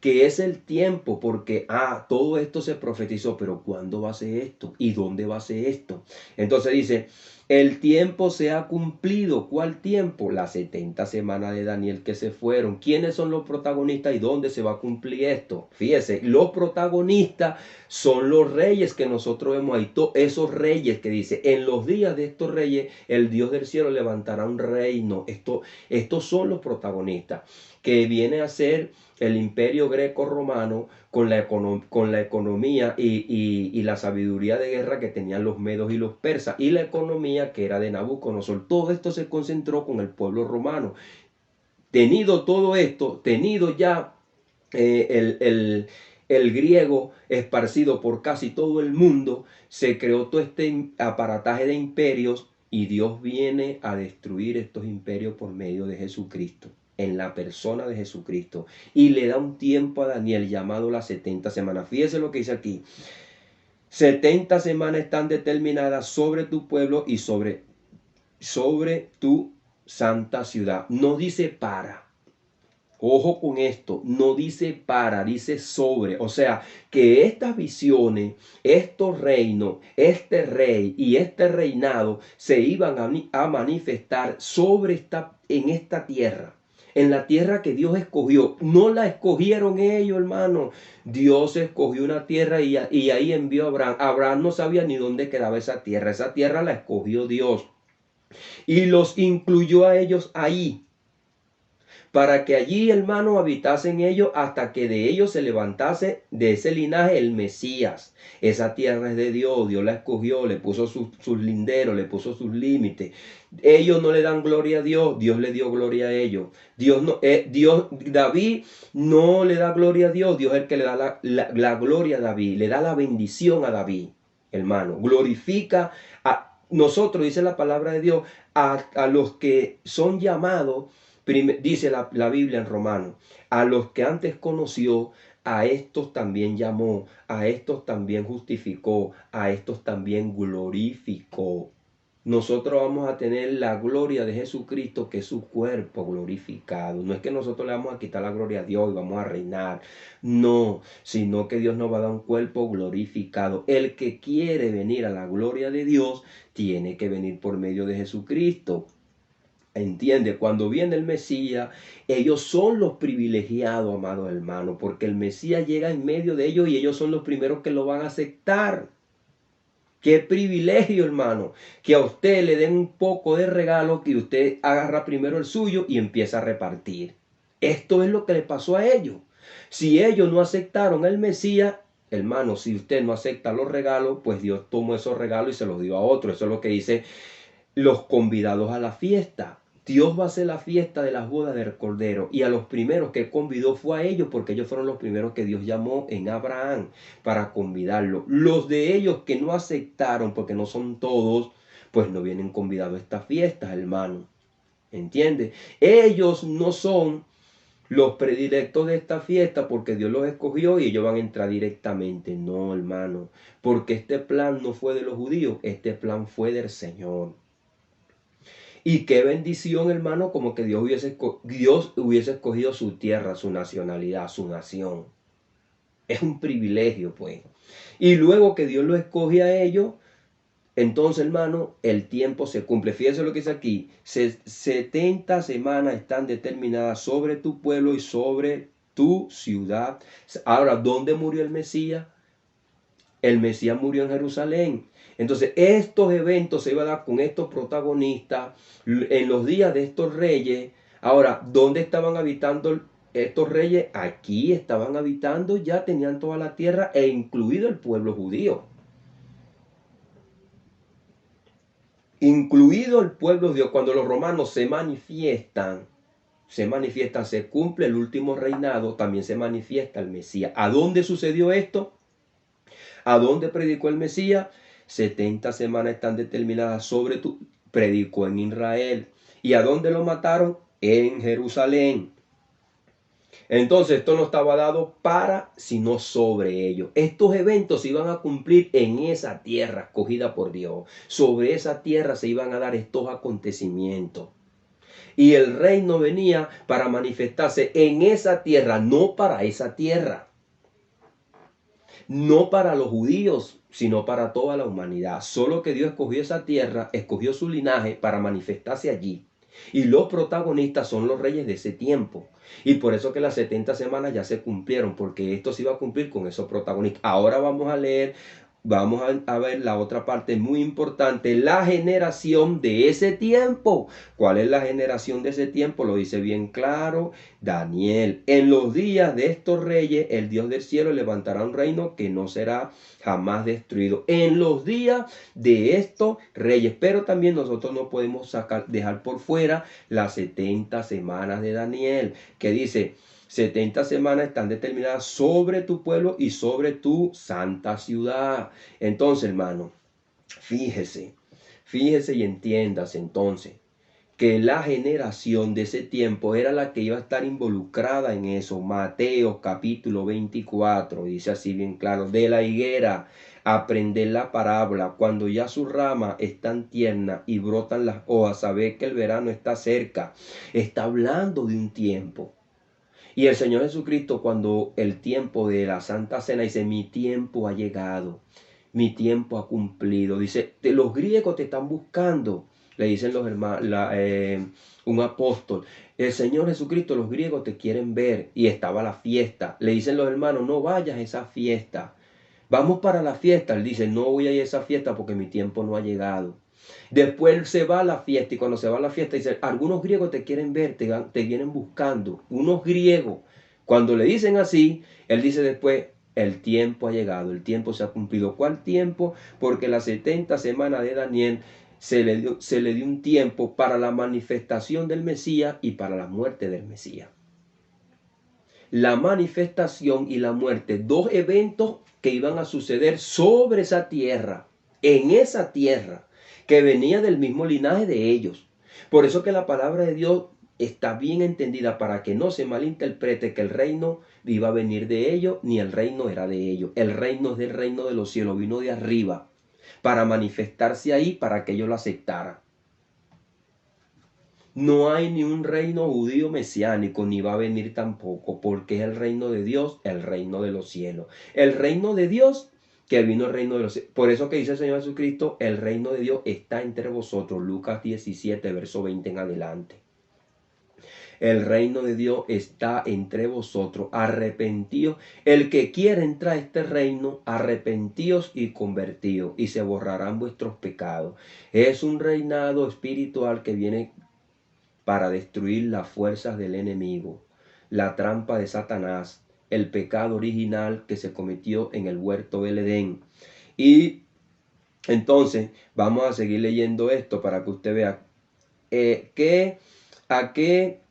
que es el tiempo, porque todo esto se profetizó, pero ¿cuándo va a ser esto? ¿Y dónde va a ser esto? Entonces dice, el tiempo se ha cumplido. ¿Cuál tiempo? Las 70 semanas de Daniel que se fueron. ¿Quiénes son los protagonistas y dónde se va a cumplir esto? Fíjese, los protagonistas son los reyes que nosotros vemos ahí. Esos reyes que dice, en los días de estos reyes, el Dios del cielo levantará un reino. Estos son los protagonistas, que viene a ser el imperio greco-romano con la economía y la sabiduría de guerra que tenían los medos y los persas, y la economía que era de Nabucodonosor. Todo esto se concentró con el pueblo romano. Tenido todo esto, tenido ya el griego esparcido por casi todo el mundo, se creó todo este aparataje de imperios, y Dios viene a destruir estos imperios por medio de Jesucristo, en la persona de Jesucristo, y le da un tiempo a Daniel llamado las 70 semanas. Fíjese lo que dice aquí: 70 semanas están determinadas sobre tu pueblo y sobre tu santa ciudad. No dice para. Ojo con esto, no dice para, dice sobre. O sea, que estas visiones, estos reinos, este rey y este reinado se iban a manifestar en esta tierra. En la tierra que Dios escogió. No la escogieron ellos, hermano. Dios escogió una tierra y ahí envió a Abraham. Abraham no sabía ni dónde quedaba esa tierra. Esa tierra la escogió Dios. Y los incluyó a ellos ahí, para que allí, hermano, habitasen ellos hasta que de ellos se levantase de ese linaje el Mesías. Esa tierra es de Dios, Dios la escogió, le puso sus linderos, le puso sus límites. Ellos no le dan gloria a Dios, Dios le dio gloria a ellos. David no le da gloria a Dios, Dios es el que le da la gloria a David, le da la bendición a David, hermano. Glorifica a nosotros, dice la palabra de Dios, a los que son llamados. Dice la Biblia en Romanos, a los que antes conoció, a estos también llamó, a estos también justificó, a estos también glorificó. Nosotros vamos a tener la gloria de Jesucristo, que es su cuerpo glorificado. No es que nosotros le vamos a quitar la gloria a Dios y vamos a reinar. No, sino que Dios nos va a dar un cuerpo glorificado. El que quiere venir a la gloria de Dios tiene que venir por medio de Jesucristo. Entiende, cuando viene el Mesías, ellos son los privilegiados, amados hermanos, porque el Mesías llega en medio de ellos y ellos son los primeros que lo van a aceptar. Qué privilegio, hermano, que a usted le den un poco de regalo, que usted agarra primero el suyo y empieza a repartir. Esto es lo que le pasó a ellos. Si ellos no aceptaron el Mesías, hermano, si usted no acepta los regalos, pues Dios tomó esos regalos y se los dio a otro. Eso es lo que dice los convidados a la fiesta. Dios va a hacer la fiesta de las bodas del Cordero, y a los primeros que convidó fue a ellos, porque ellos fueron los primeros que Dios llamó en Abraham para convidarlo. Los de ellos que no aceptaron, porque no son todos, pues no vienen convidados a estas fiestas, hermano. ¿Entiende? Ellos no son los predilectos de esta fiesta porque Dios los escogió y ellos van a entrar directamente. No, hermano, porque este plan no fue de los judíos, este plan fue del Señor. Y qué bendición, hermano, como que Dios hubiese escogido su tierra, su nacionalidad, su nación. Es un privilegio, pues. Y luego que Dios lo escoge a ellos, Entonces, hermano, el tiempo se cumple. Fíjense lo que dice aquí. 70 semanas están determinadas sobre tu pueblo y sobre tu ciudad. Ahora, ¿dónde murió el Mesías? El Mesías murió en Jerusalén. Entonces, estos eventos se iban a dar con estos protagonistas en los días de estos reyes. Ahora, ¿dónde estaban habitando estos reyes? Aquí estaban habitando, ya tenían toda la tierra e incluido el pueblo judío. Incluido el pueblo de Dios. Cuando los romanos se manifiestan, se cumple el último reinado, también se manifiesta el Mesías. ¿A dónde sucedió esto? ¿A dónde predicó el Mesías? 70 semanas están determinadas sobre tu... Predicó en Israel. ¿Y a dónde lo mataron? En Jerusalén. Entonces esto no estaba dado para, sino sobre ellos. Estos eventos se iban a cumplir en esa tierra escogida por Dios. Sobre esa tierra se iban a dar estos acontecimientos. Y el reino venía para manifestarse en esa tierra, no para esa tierra. No para los judíos, sino para toda la humanidad. Solo que Dios escogió esa tierra, escogió su linaje para manifestarse allí. Y los protagonistas son los reyes de ese tiempo. Y por eso que las 70 semanas ya se cumplieron, porque esto se iba a cumplir con esos protagonistas. Ahora vamos a leer, vamos a ver la otra parte muy importante, la generación de ese tiempo. ¿Cuál es la generación de ese tiempo? Lo dice bien claro Daniel. En los días de estos reyes, el Dios del cielo levantará un reino que no será jamás destruido. En los días de estos reyes. Pero también nosotros no podemos dejar por fuera las 70 semanas de Daniel, que dice: 70 semanas están determinadas sobre tu pueblo y sobre tu santa ciudad. Entonces, hermano, fíjese y entiéndase entonces que la generación de ese tiempo era la que iba a estar involucrada en eso. Mateo capítulo 24 dice así bien claro: de la higuera aprended la parábola, cuando ya sus ramas están tiernas y brotan las hojas, sabed que el verano está cerca. Está hablando de un tiempo. Y el Señor Jesucristo, cuando el tiempo de la Santa Cena, dice: mi tiempo ha llegado, mi tiempo ha cumplido. Dice: los griegos te están buscando. Le dicen los hermanos, un apóstol: el Señor Jesucristo, los griegos te quieren ver. Y estaba la fiesta. Le dicen los hermanos: no vayas a esa fiesta. Vamos para la fiesta. Él dice: no voy a ir a esa fiesta porque mi tiempo no ha llegado. Después se va a la fiesta, y cuando se va a la fiesta dice: algunos griegos te quieren ver, te vienen buscando. Unos griegos. Cuando le dicen así, él dice después: el tiempo ha llegado, el tiempo se ha cumplido. ¿Cuál tiempo? Porque las 70 semanas de Daniel se le dio un tiempo para la manifestación del Mesías y para la muerte del Mesías. La manifestación y la muerte, dos eventos que iban a suceder sobre esa tierra, en esa tierra, que venía del mismo linaje de ellos. Por eso que la palabra de Dios está bien entendida, para que no se malinterprete que el reino iba a venir de ellos, ni el reino era de ellos. El reino es del reino de los cielos, vino de arriba para manifestarse ahí, para que ellos lo aceptaran. No hay ni un reino judío mesiánico, ni va a venir tampoco, porque es el reino de Dios, el reino de los cielos. El reino de Dios, que vino el reino de los cielos. Por eso que dice el Señor Jesucristo: el reino de Dios está entre vosotros. Lucas 17, verso 20 en adelante. El reino de Dios está entre vosotros. Arrepentíos. El que quiera entrar a este reino, arrepentíos y convertíos, y se borrarán vuestros pecados. Es un reinado espiritual que viene para destruir las fuerzas del enemigo, la trampa de Satanás, el pecado original que se cometió en el huerto del Edén. Y entonces vamos a seguir leyendo esto para que usted vea a qué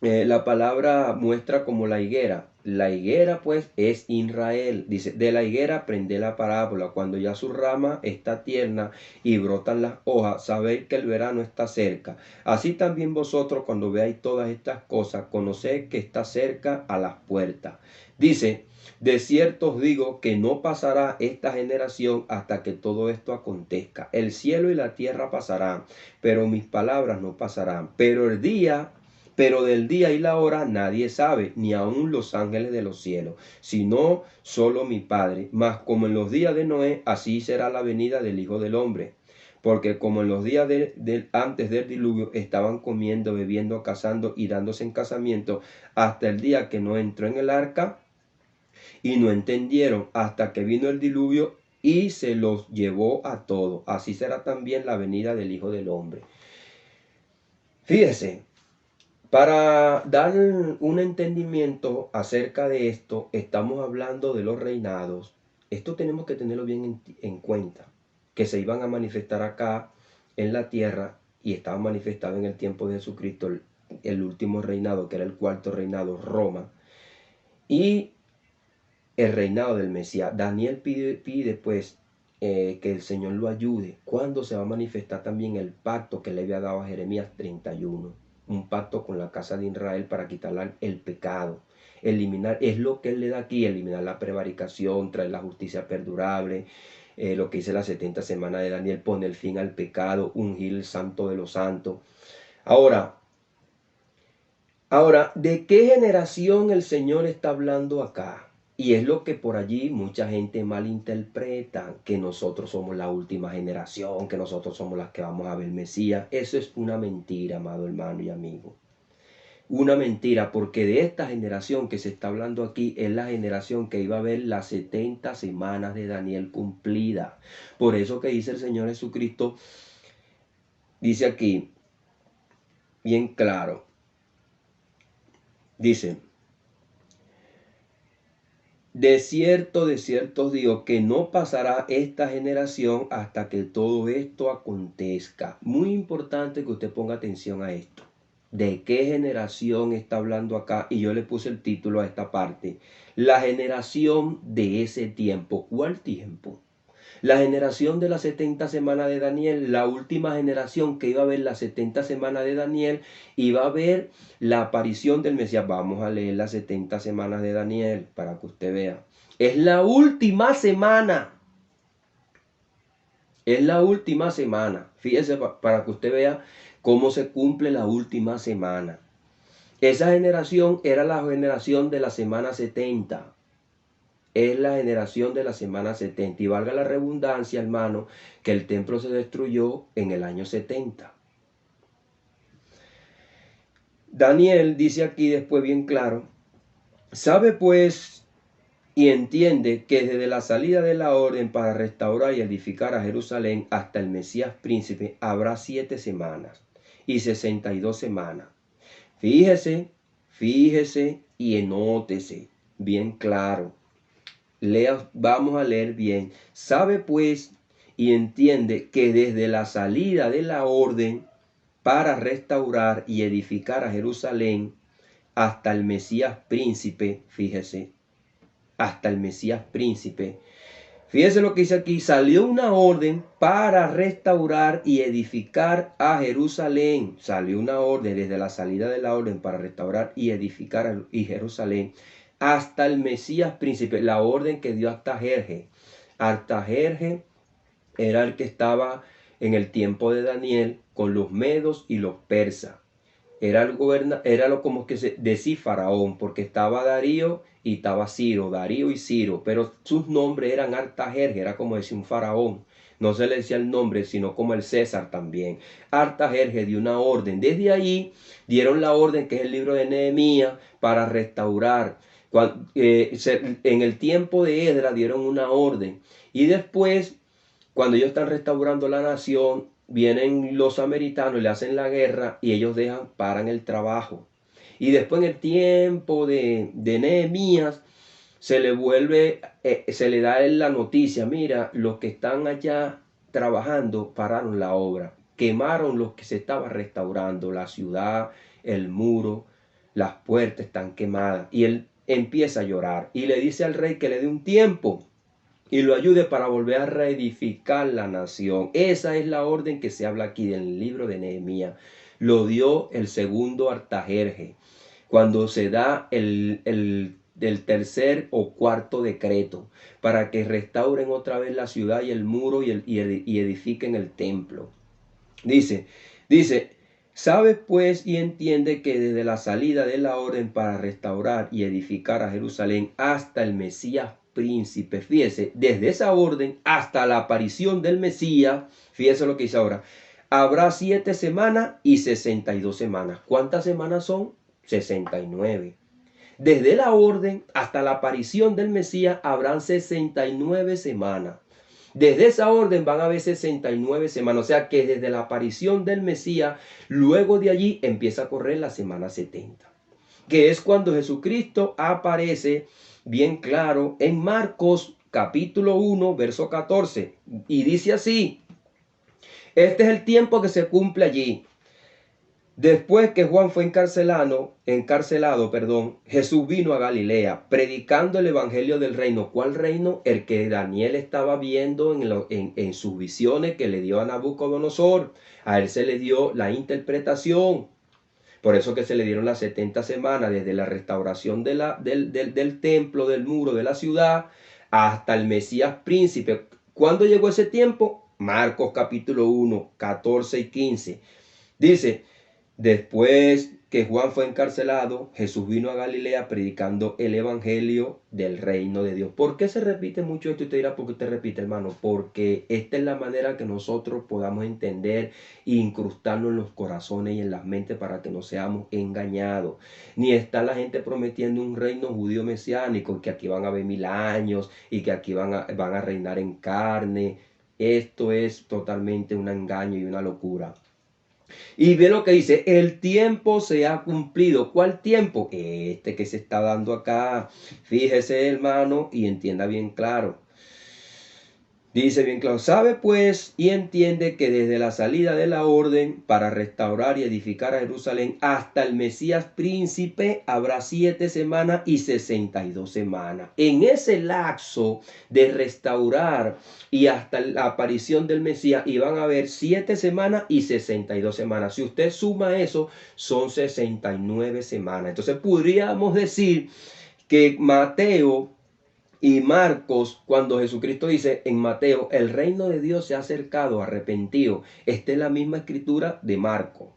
la palabra muestra como la higuera. La higuera pues es Israel. Dice: de la higuera aprended la parábola, cuando ya su rama está tierna y brotan las hojas, sabéis que el verano está cerca. Así también vosotros, cuando veáis todas estas cosas, conoced que está cerca a las puertas. Dice: de cierto os digo que no pasará esta generación hasta que todo esto acontezca. El cielo y la tierra pasarán, pero mis palabras no pasarán. pero del día y la hora nadie sabe, ni aun los ángeles de los cielos, sino solo mi Padre. Mas como en los días de Noé, así será la venida del Hijo del Hombre. Porque como en los días antes del diluvio estaban comiendo, bebiendo, cazando y dándose en casamiento, hasta el día que no entró en el arca, y no entendieron hasta que vino el diluvio y se los llevó a todos. Así será también la venida del Hijo del Hombre. Fíjese, para dar un entendimiento acerca de esto, estamos hablando de los reinados. Esto tenemos que tenerlo bien en cuenta, que se iban a manifestar acá en la tierra y estaban manifestados en el tiempo de Jesucristo, el último reinado, que era el cuarto reinado, Roma, y el reinado del Mesías. Daniel pide pues que el Señor lo ayude. ¿Cuándo se va a manifestar también el pacto que le había dado a Jeremías 31? Un pacto con la casa de Israel para quitar el pecado. Eliminar, es lo que él le da aquí, eliminar la prevaricación, traer la justicia perdurable, lo que dice las 70 semanas de Daniel, poner fin al pecado, ungir el santo de los santos. Ahora, ¿de qué generación el Señor está hablando acá? Y es lo que por allí mucha gente malinterpreta, que nosotros somos la última generación, que nosotros somos las que vamos a ver el Mesías. Eso es una mentira, amado hermano y amigo. Una mentira, porque de esta generación que se está hablando aquí es la generación que iba a ver las 70 semanas de Daniel cumplida. Por eso que dice el Señor Jesucristo, dice aquí, bien claro, dice: de cierto os digo que no pasará esta generación hasta que todo esto acontezca. Muy importante que usted ponga atención a esto. ¿De qué generación está hablando acá? Y yo le puse el título a esta parte: la generación de ese tiempo. ¿Cuál tiempo? La generación de las 70 semanas de Daniel, la última generación que iba a ver las 70 semanas de Daniel, iba a ver la aparición del Mesías. Vamos a leer las 70 semanas de Daniel para que usted vea. Es la última semana. Es la última semana. Fíjese para que usted vea cómo se cumple la última semana. Esa generación era la generación de la semana 70. Es la generación de la semana 70. Y valga la redundancia, hermano, que el templo se destruyó en el año 70. Daniel dice aquí después bien claro: sabe pues y entiende que desde la salida de la orden para restaurar y edificar a Jerusalén hasta el Mesías príncipe habrá 7 semanas y 62 semanas. Fíjese y anótese bien claro. Vamos a leer bien. Sabe pues y entiende que desde la salida de la orden para restaurar y edificar a Jerusalén hasta el Mesías príncipe, fíjese, hasta el Mesías príncipe. Fíjese lo que dice aquí: salió una orden para restaurar y edificar a Jerusalén. Salió una orden desde la salida de la orden para restaurar y edificar a Jerusalén hasta el Mesías príncipe, la orden que dio Artajerjes. Artajerjes era el que estaba en el tiempo de Daniel con los medos y los persas. Era lo como que se decía Faraón, porque estaba Darío y estaba Ciro, Darío y Ciro, pero sus nombres eran Artajerjes, era como decir un faraón. No se le decía el nombre, sino como el César también. Artajerjes dio una orden. Desde ahí dieron la orden, que es el libro de Nehemías, para restaurar. En el tiempo de Esdras dieron una orden. Y después, cuando ellos están restaurando la nación, vienen los samaritanos y le hacen la guerra y ellos paran el trabajo. Y después, en el tiempo de Nehemías, se le da la noticia: mira, los que están allá trabajando pararon la obra, quemaron los que se estaba restaurando, la ciudad, el muro, las puertas están quemadas. Y él empieza a llorar y le dice al rey que le dé un tiempo y lo ayude para volver a reedificar la nación. Esa es la orden que se habla aquí del libro de Nehemías. Lo dio el segundo Artajerjes, cuando se da el tercer o cuarto decreto para que restauren otra vez la ciudad y el muro y edifiquen el templo. Dice, Sabe pues y entiende que desde la salida de la orden para restaurar y edificar a Jerusalén hasta el Mesías príncipe, fíjese, desde esa orden hasta la aparición del Mesías, fíjese lo que dice ahora, habrá 7 semanas y 62 semanas. ¿Cuántas semanas son? 69. Desde la orden hasta la aparición del Mesías habrán 69 semanas. Desde esa orden van a haber 69 semanas. O sea que desde la aparición del Mesías, luego de allí empieza a correr la semana 70. Que es cuando Jesucristo aparece bien claro en Marcos capítulo 1, verso 14. Y dice así, este es el tiempo que se cumple allí. Después que Juan fue encarcelado, Jesús vino a Galilea predicando el evangelio del reino. ¿Cuál reino? El que Daniel estaba viendo en sus visiones que le dio a Nabucodonosor. A él se le dio la interpretación. Por eso que se le dieron las 70 semanas desde la restauración del templo, del muro, de la ciudad, hasta el Mesías príncipe. ¿Cuándo llegó ese tiempo? Marcos capítulo 1, 14 y 15. Dice, después que Juan fue encarcelado, Jesús vino a Galilea predicando el evangelio del reino de Dios. ¿Por qué se repite mucho esto? Y usted dirá, ¿por qué te repite, hermano? Porque esta es la manera que nosotros podamos entender e incrustarnos en los corazones y en las mentes para que no seamos engañados. Ni está la gente prometiendo un reino judío mesiánico, que aquí van a haber 1000 años y que aquí van a reinar en carne. Esto es totalmente un engaño y una locura. Y ve lo que dice, el tiempo se ha cumplido. ¿Cuál tiempo? Este que se está dando acá. Fíjese, hermano, y entienda bien claro. Dice bien claro, sabe pues y entiende que desde la salida de la orden para restaurar y edificar a Jerusalén hasta el Mesías príncipe habrá 7 semanas y 62 semanas. En ese lapso de restaurar y hasta la aparición del Mesías iban a haber 7 semanas y 62 semanas. Si usted suma eso, son 69 semanas. Entonces podríamos decir que Mateo y Marcos, cuando Jesucristo dice en Mateo, el reino de Dios se ha acercado, arrepentido. Esta es la misma escritura de Marcos.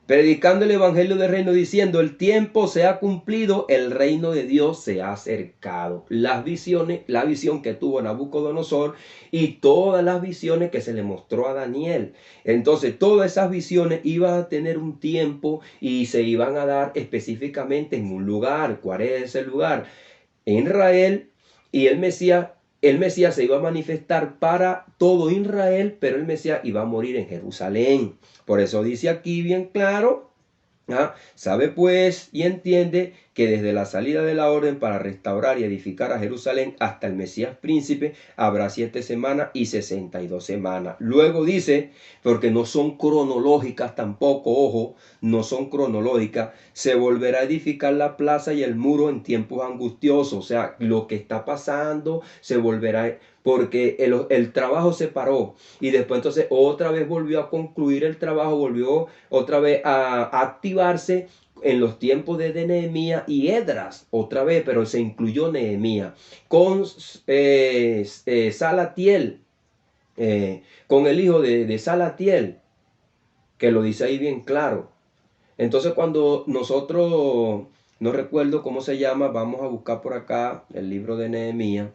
Predicando el evangelio del reino diciendo, el tiempo se ha cumplido, el reino de Dios se ha acercado. Las visiones, la visión que tuvo Nabucodonosor y todas las visiones que se le mostró a Daniel. Entonces todas esas visiones iban a tener un tiempo y se iban a dar específicamente en un lugar. ¿Cuál es ese lugar? En Israel, y el Mesías se iba a manifestar para todo Israel, pero el Mesías iba a morir en Jerusalén. Por eso dice aquí bien claro, sabe pues y entiende que desde la salida de la orden para restaurar y edificar a Jerusalén hasta el Mesías príncipe habrá 7 semanas y 62 semanas. Luego dice, porque no son cronológicas tampoco, ojo, no son cronológicas, se volverá a edificar la plaza y el muro en tiempos angustiosos. O sea, lo que está pasando se volverá, porque el trabajo se paró y después entonces otra vez volvió a concluir el trabajo, volvió otra vez a activarse en los tiempos de Nehemías y Esdras, otra vez, pero se incluyó Nehemías, con Salatiel, con el hijo de Salatiel, que lo dice ahí bien claro. Entonces cuando nosotros, no recuerdo cómo se llama, vamos a buscar por acá el libro de Nehemías.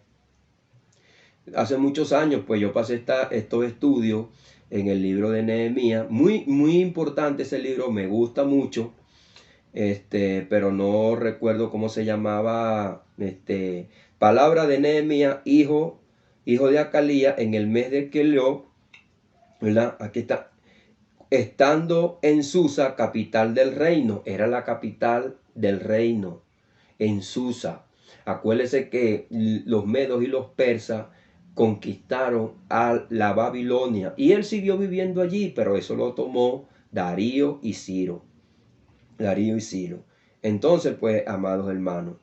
Hace muchos años, pues yo pasé estos estudios en el libro de Nehemías. Muy, muy importante ese libro, me gusta mucho. Pero no recuerdo cómo se llamaba. Palabra de Nehemías, hijo de Acalía, en el mes de Queleo, ¿verdad? Aquí está. Estando en Susa, capital del reino. Era la capital del reino, en Susa. Acuérdese que los medos y los persas conquistaron a la Babilonia y él siguió viviendo allí, pero eso lo tomó Darío y Ciro. Entonces, pues, amados hermanos,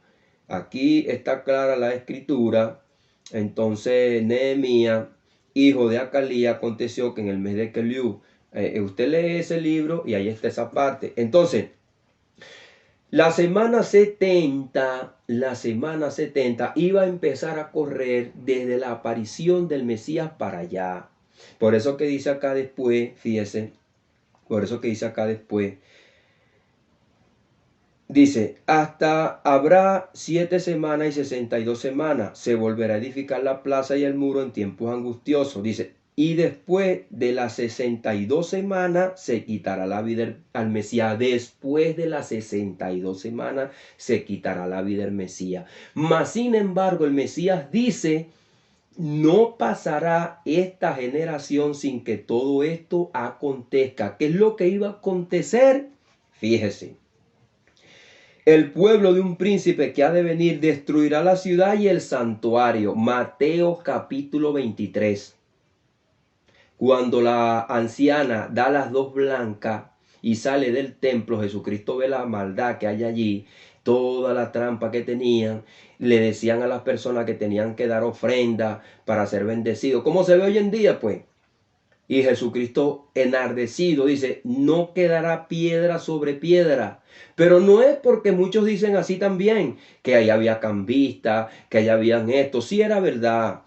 aquí está clara la escritura. Entonces, Nehemías, hijo de Acalía, aconteció que en el mes de Quelú, usted lee ese libro y ahí está esa parte. Entonces, la semana 70 iba a empezar a correr desde la aparición del Mesías para allá. Por eso que dice acá después, fíjese, Por eso que dice acá después. Dice, hasta habrá 7 semanas y 62 semanas. Se volverá a edificar la plaza y el muro en tiempos angustiosos. Dice, y después de las 62 semanas se quitará la vida al Mesías. Después de las 62 semanas se quitará la vida al Mesías. Mas sin embargo el Mesías dice, no pasará esta generación sin que todo esto acontezca. ¿Qué es lo que iba a acontecer? Fíjese. El pueblo de un príncipe que ha de venir destruirá la ciudad y el santuario. Mateo capítulo 23. Cuando la anciana da las dos blancas y sale del templo, Jesucristo ve la maldad que hay allí, toda la trampa que tenían. Le decían a las personas que tenían que dar ofrenda para ser bendecidos. ¿Cómo se ve hoy en día? Pues. Y Jesucristo enardecido dice, no quedará piedra sobre piedra. Pero no es porque muchos dicen así también, que ahí había cambistas, que allá habían esto. Sí era verdad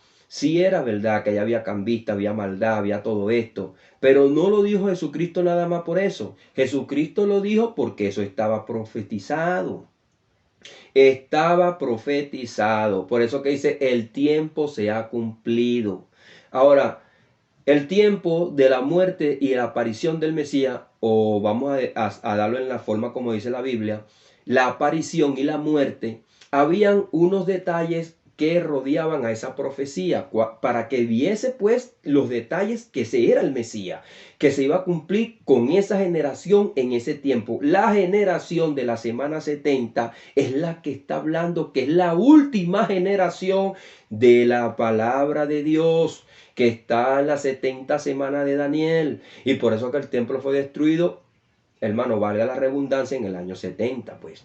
que allá había cambistas, había maldad, había todo esto. Pero no lo dijo Jesucristo nada más por eso. Jesucristo lo dijo porque eso estaba profetizado. Estaba profetizado. Por eso que dice, el tiempo se ha cumplido. Ahora, el tiempo de la muerte y la aparición del Mesías, o vamos a darlo en la forma como dice la Biblia, la aparición y la muerte, habían unos detalles que rodeaban a esa profecía, para que viese pues los detalles que se era el Mesías, que se iba a cumplir con esa generación en ese tiempo. La generación de la semana 70 es la que está hablando, que es la última generación de la palabra de Dios, que está en las 70 semanas de Daniel. Y por eso que el templo fue destruido, hermano, valga la redundancia, en el año 70, pues.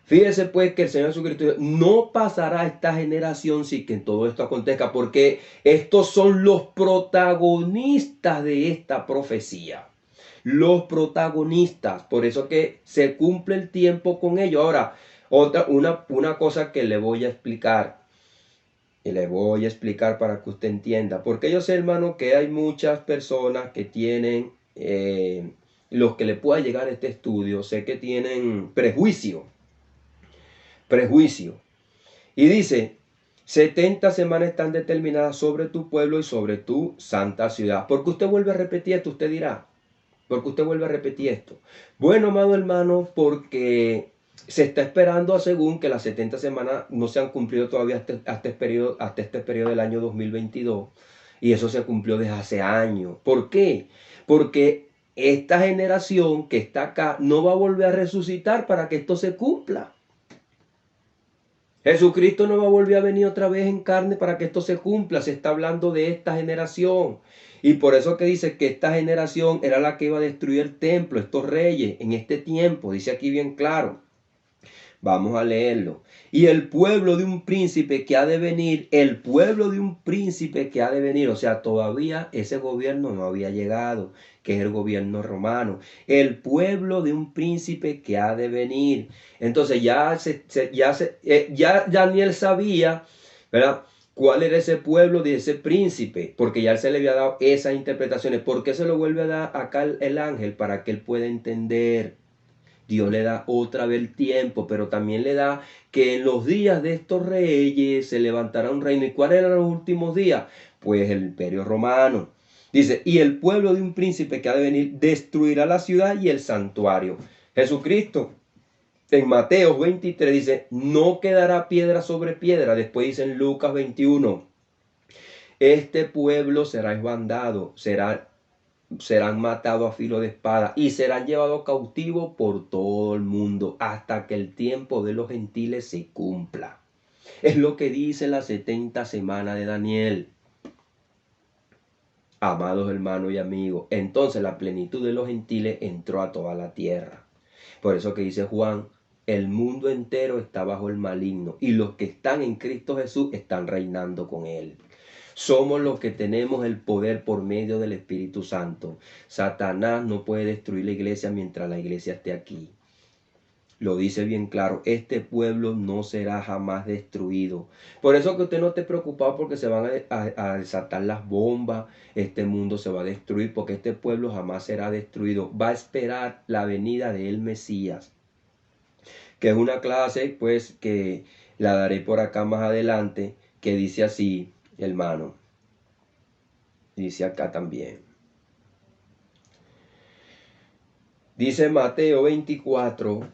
Fíjese pues que el Señor Jesucristo dijo, no pasará esta generación sin que todo esto acontezca, porque estos son los protagonistas de esta profecía. Los protagonistas, por eso que se cumple el tiempo con ellos. Ahora, una cosa que le voy a explicar. Y le voy a explicar para que usted entienda. Porque yo sé, hermano, que hay muchas personas que tienen, los que le pueda llegar a este estudio, sé que tienen prejuicio. Y dice, 70 semanas están determinadas sobre tu pueblo y sobre tu santa ciudad. ¿Por qué usted vuelve a repetir esto? Usted dirá, ¿por qué usted vuelve a repetir esto? Bueno, amado hermano, porque se está esperando según que las 70 semanas no se han cumplido todavía hasta este periodo del año 2022. Y eso se cumplió desde hace años. ¿Por qué? Porque esta generación que está acá no va a volver a resucitar para que esto se cumpla. Jesucristo no va a volver a venir otra vez en carne para que esto se cumpla. Se está hablando de esta generación. Y por eso que dice que esta generación era la que iba a destruir el templo, estos reyes, en este tiempo. Dice aquí bien claro. Vamos a leerlo. Y el pueblo de un príncipe que ha de venir, el pueblo de un príncipe que ha de venir, o sea, todavía ese gobierno no había llegado, que es el gobierno romano. El pueblo de un príncipe que ha de venir. Entonces ya Daniel sabía, ¿verdad?, cuál era ese pueblo de ese príncipe, porque ya se le había dado esas interpretaciones. ¿Por qué se lo vuelve a dar acá el ángel? Para que él pueda entender. Dios le da otra vez el tiempo, pero también le da que en los días de estos reyes se levantará un reino. ¿Y cuáles eran los últimos días? Pues el imperio romano. Dice, y el pueblo de un príncipe que ha de venir destruirá la ciudad y el santuario. Jesucristo en Mateo 23 dice, no quedará piedra sobre piedra. Después dice en Lucas 21, este pueblo será esbandado, serán matados a filo de espada y serán llevados cautivos por todo el mundo hasta que el tiempo de los gentiles se cumpla. Es lo que dice la 70 semana de Daniel. Amados hermanos y amigos, entonces la plenitud de los gentiles entró a toda la tierra. Por eso que dice Juan, el mundo entero está bajo el maligno y los que están en Cristo Jesús están reinando con él. Somos los que tenemos el poder por medio del Espíritu Santo. Satanás no puede destruir la iglesia mientras la iglesia esté aquí. lo dice bien claro, este pueblo no será jamás destruido. Por eso que usted no esté preocupado porque se van a desatar las bombas, este mundo se va a destruir, porque este pueblo jamás será destruido. Va a esperar la venida del Mesías, que es una clase pues que la daré por acá más adelante, que dice así, hermano, dice acá también. Dice Mateo 24,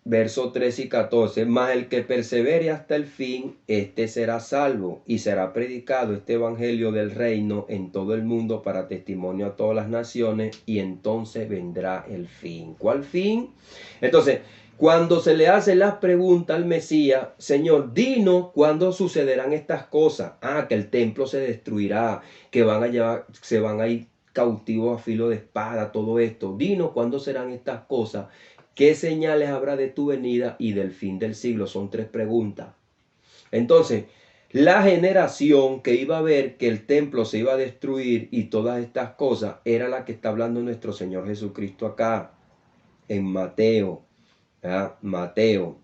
versos 3 y 14, mas el que persevere hasta el fin, éste será salvo, y será predicado este evangelio del reino en todo el mundo para testimonio a todas las naciones, y entonces vendrá el fin. ¿Cuál fin? Entonces, cuando se le hace la pregunta al Mesías, Señor, dinos cuándo sucederán estas cosas. Que el templo se destruirá, que se van a ir cautivos a filo de espada, todo esto. Dinos cuándo serán estas cosas. ¿Qué señales habrá de tu venida y del fin del siglo? Son 3 preguntas. Entonces, la generación que iba a ver que el templo se iba a destruir y todas estas cosas era la que está hablando nuestro Señor Jesucristo acá en Mateo. Mateo,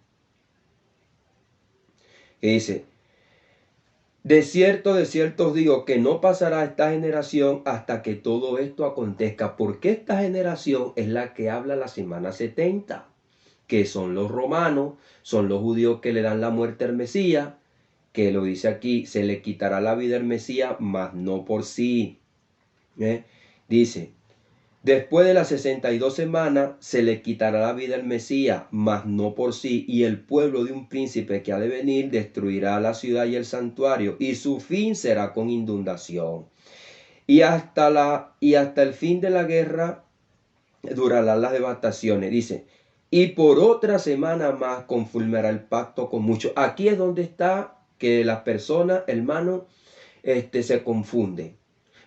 que dice, de cierto os digo que no pasará esta generación hasta que todo esto acontezca, porque esta generación es la que habla la semana 70, que son los romanos, son los judíos que le dan la muerte al Mesías, que lo dice aquí, se le quitará la vida al Mesías, mas no por sí. Dice, después de las 62 semanas se le quitará la vida al Mesías, mas no por sí, y el pueblo de un príncipe que ha de venir destruirá la ciudad y el santuario, y su fin será con inundación. Y hasta el fin de la guerra durarán las devastaciones. Dice, y por otra semana más confirmará el pacto con muchos. Aquí es donde está que las personas, hermanos, se confunden.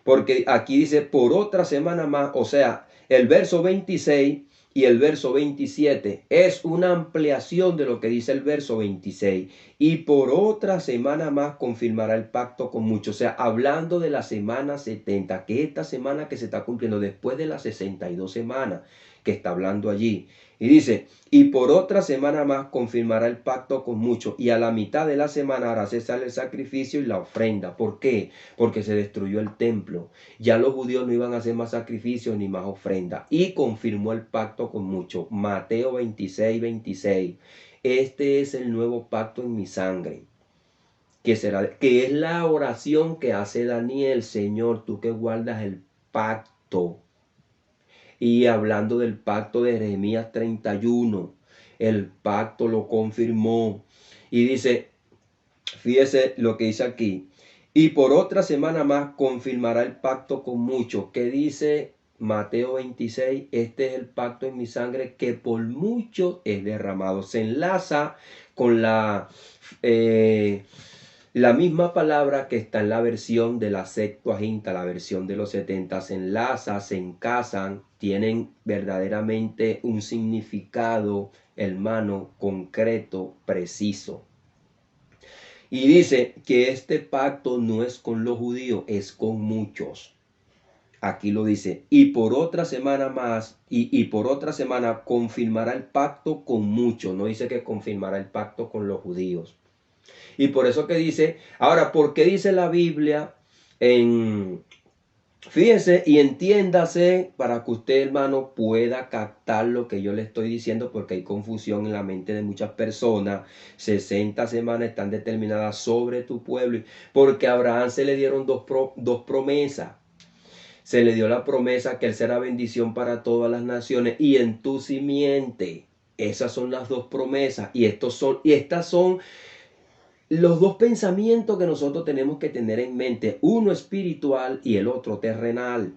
Porque aquí dice por otra semana más, o sea, el verso 26 y el verso 27 es una ampliación de lo que dice el verso 26. Y por otra semana más confirmará el pacto con muchos. O sea, hablando de la semana 70, que esta semana que se está cumpliendo después de las 62 semanas que está hablando allí. Y dice, y por otra semana más confirmará el pacto con muchos, y a la mitad de la semana hará cesar el sacrificio y la ofrenda. ¿Por qué? Porque se destruyó el templo. Ya los judíos no iban a hacer más sacrificios ni más ofrenda. Y confirmó el pacto con muchos. Mateo 26, 26. Este es el nuevo pacto en mi sangre. Que es la oración que hace Daniel. Señor, tú que guardas el pacto. Y hablando del pacto de Jeremías 31, el pacto lo confirmó. Y dice, fíjese lo que dice aquí. Y por otra semana más confirmará el pacto con muchos. ¿Qué dice Mateo 26? Este es el pacto en mi sangre que por mucho es derramado. Se enlaza con la misma palabra que está en la versión de la Septuaginta, la versión de los 70, se enlaza, se encasan, tienen verdaderamente un significado, hermano, concreto, preciso. Y dice que este pacto no es con los judíos, es con muchos. Aquí lo dice, y por otra semana más, y por otra semana confirmará el pacto con muchos. No dice que confirmará el pacto con los judíos. Y por eso que dice, ahora, ¿por qué dice la Biblia fíjese y entiéndase para que usted, hermano, pueda captar lo que yo le estoy diciendo, porque hay confusión en la mente de muchas personas. 60 semanas están determinadas sobre tu pueblo, porque a Abraham se le dieron dos promesas. Se le dio la promesa que él será bendición para todas las naciones y en tu simiente. Esas son las dos promesas y estas son los dos pensamientos que nosotros tenemos que tener en mente, uno espiritual y el otro terrenal.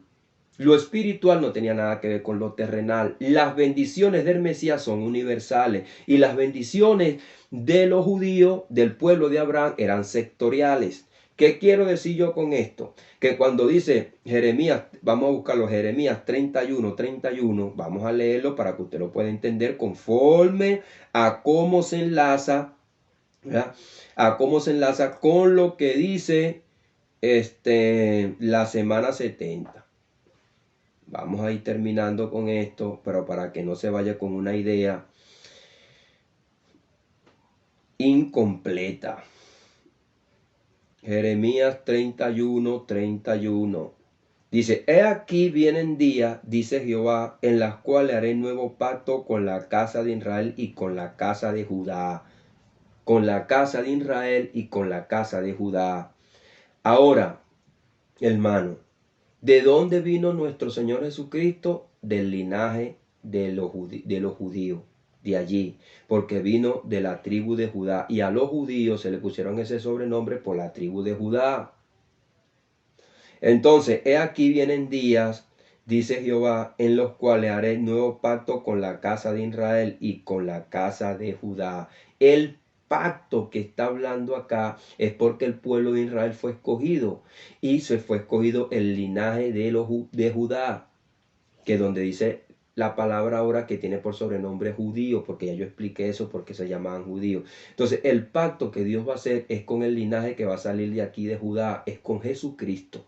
Lo espiritual no tenía nada que ver con lo terrenal. Las bendiciones del Mesías son universales y las bendiciones de los judíos, del pueblo de Abraham, eran sectoriales. ¿Qué quiero decir yo con esto? Que cuando dice Jeremías, vamos a buscarlo, Jeremías 31, 31, vamos a leerlo para que usted lo pueda entender conforme a cómo se enlaza, ¿verdad? A cómo se enlaza con lo que dice la semana 70. Vamos a ir terminando con esto, pero para que no se vaya con una idea. incompleta. Jeremías 31:31. Dice, he aquí vienen días, dice Jehová, en las cuales haré nuevo pacto con la casa de Israel y con la casa de Judá. Con la casa de Israel y con la casa de Judá. Ahora, hermano, ¿de dónde vino nuestro Señor Jesucristo? Del linaje de los judíos, de allí, porque vino de la tribu de Judá. Y a los judíos se le pusieron ese sobrenombre por la tribu de Judá. Entonces, he aquí vienen días, dice Jehová, en los cuales haré nuevo pacto con la casa de Israel y con la casa de Judá. El pacto que está hablando acá es porque el pueblo de Israel fue escogido y se fue escogido el linaje de Judá, que donde dice la palabra ahora que tiene por sobrenombre judío, porque ya yo expliqué eso porque se llamaban judíos. Entonces el pacto que Dios va a hacer es con el linaje que va a salir de aquí de Judá, es con Jesucristo.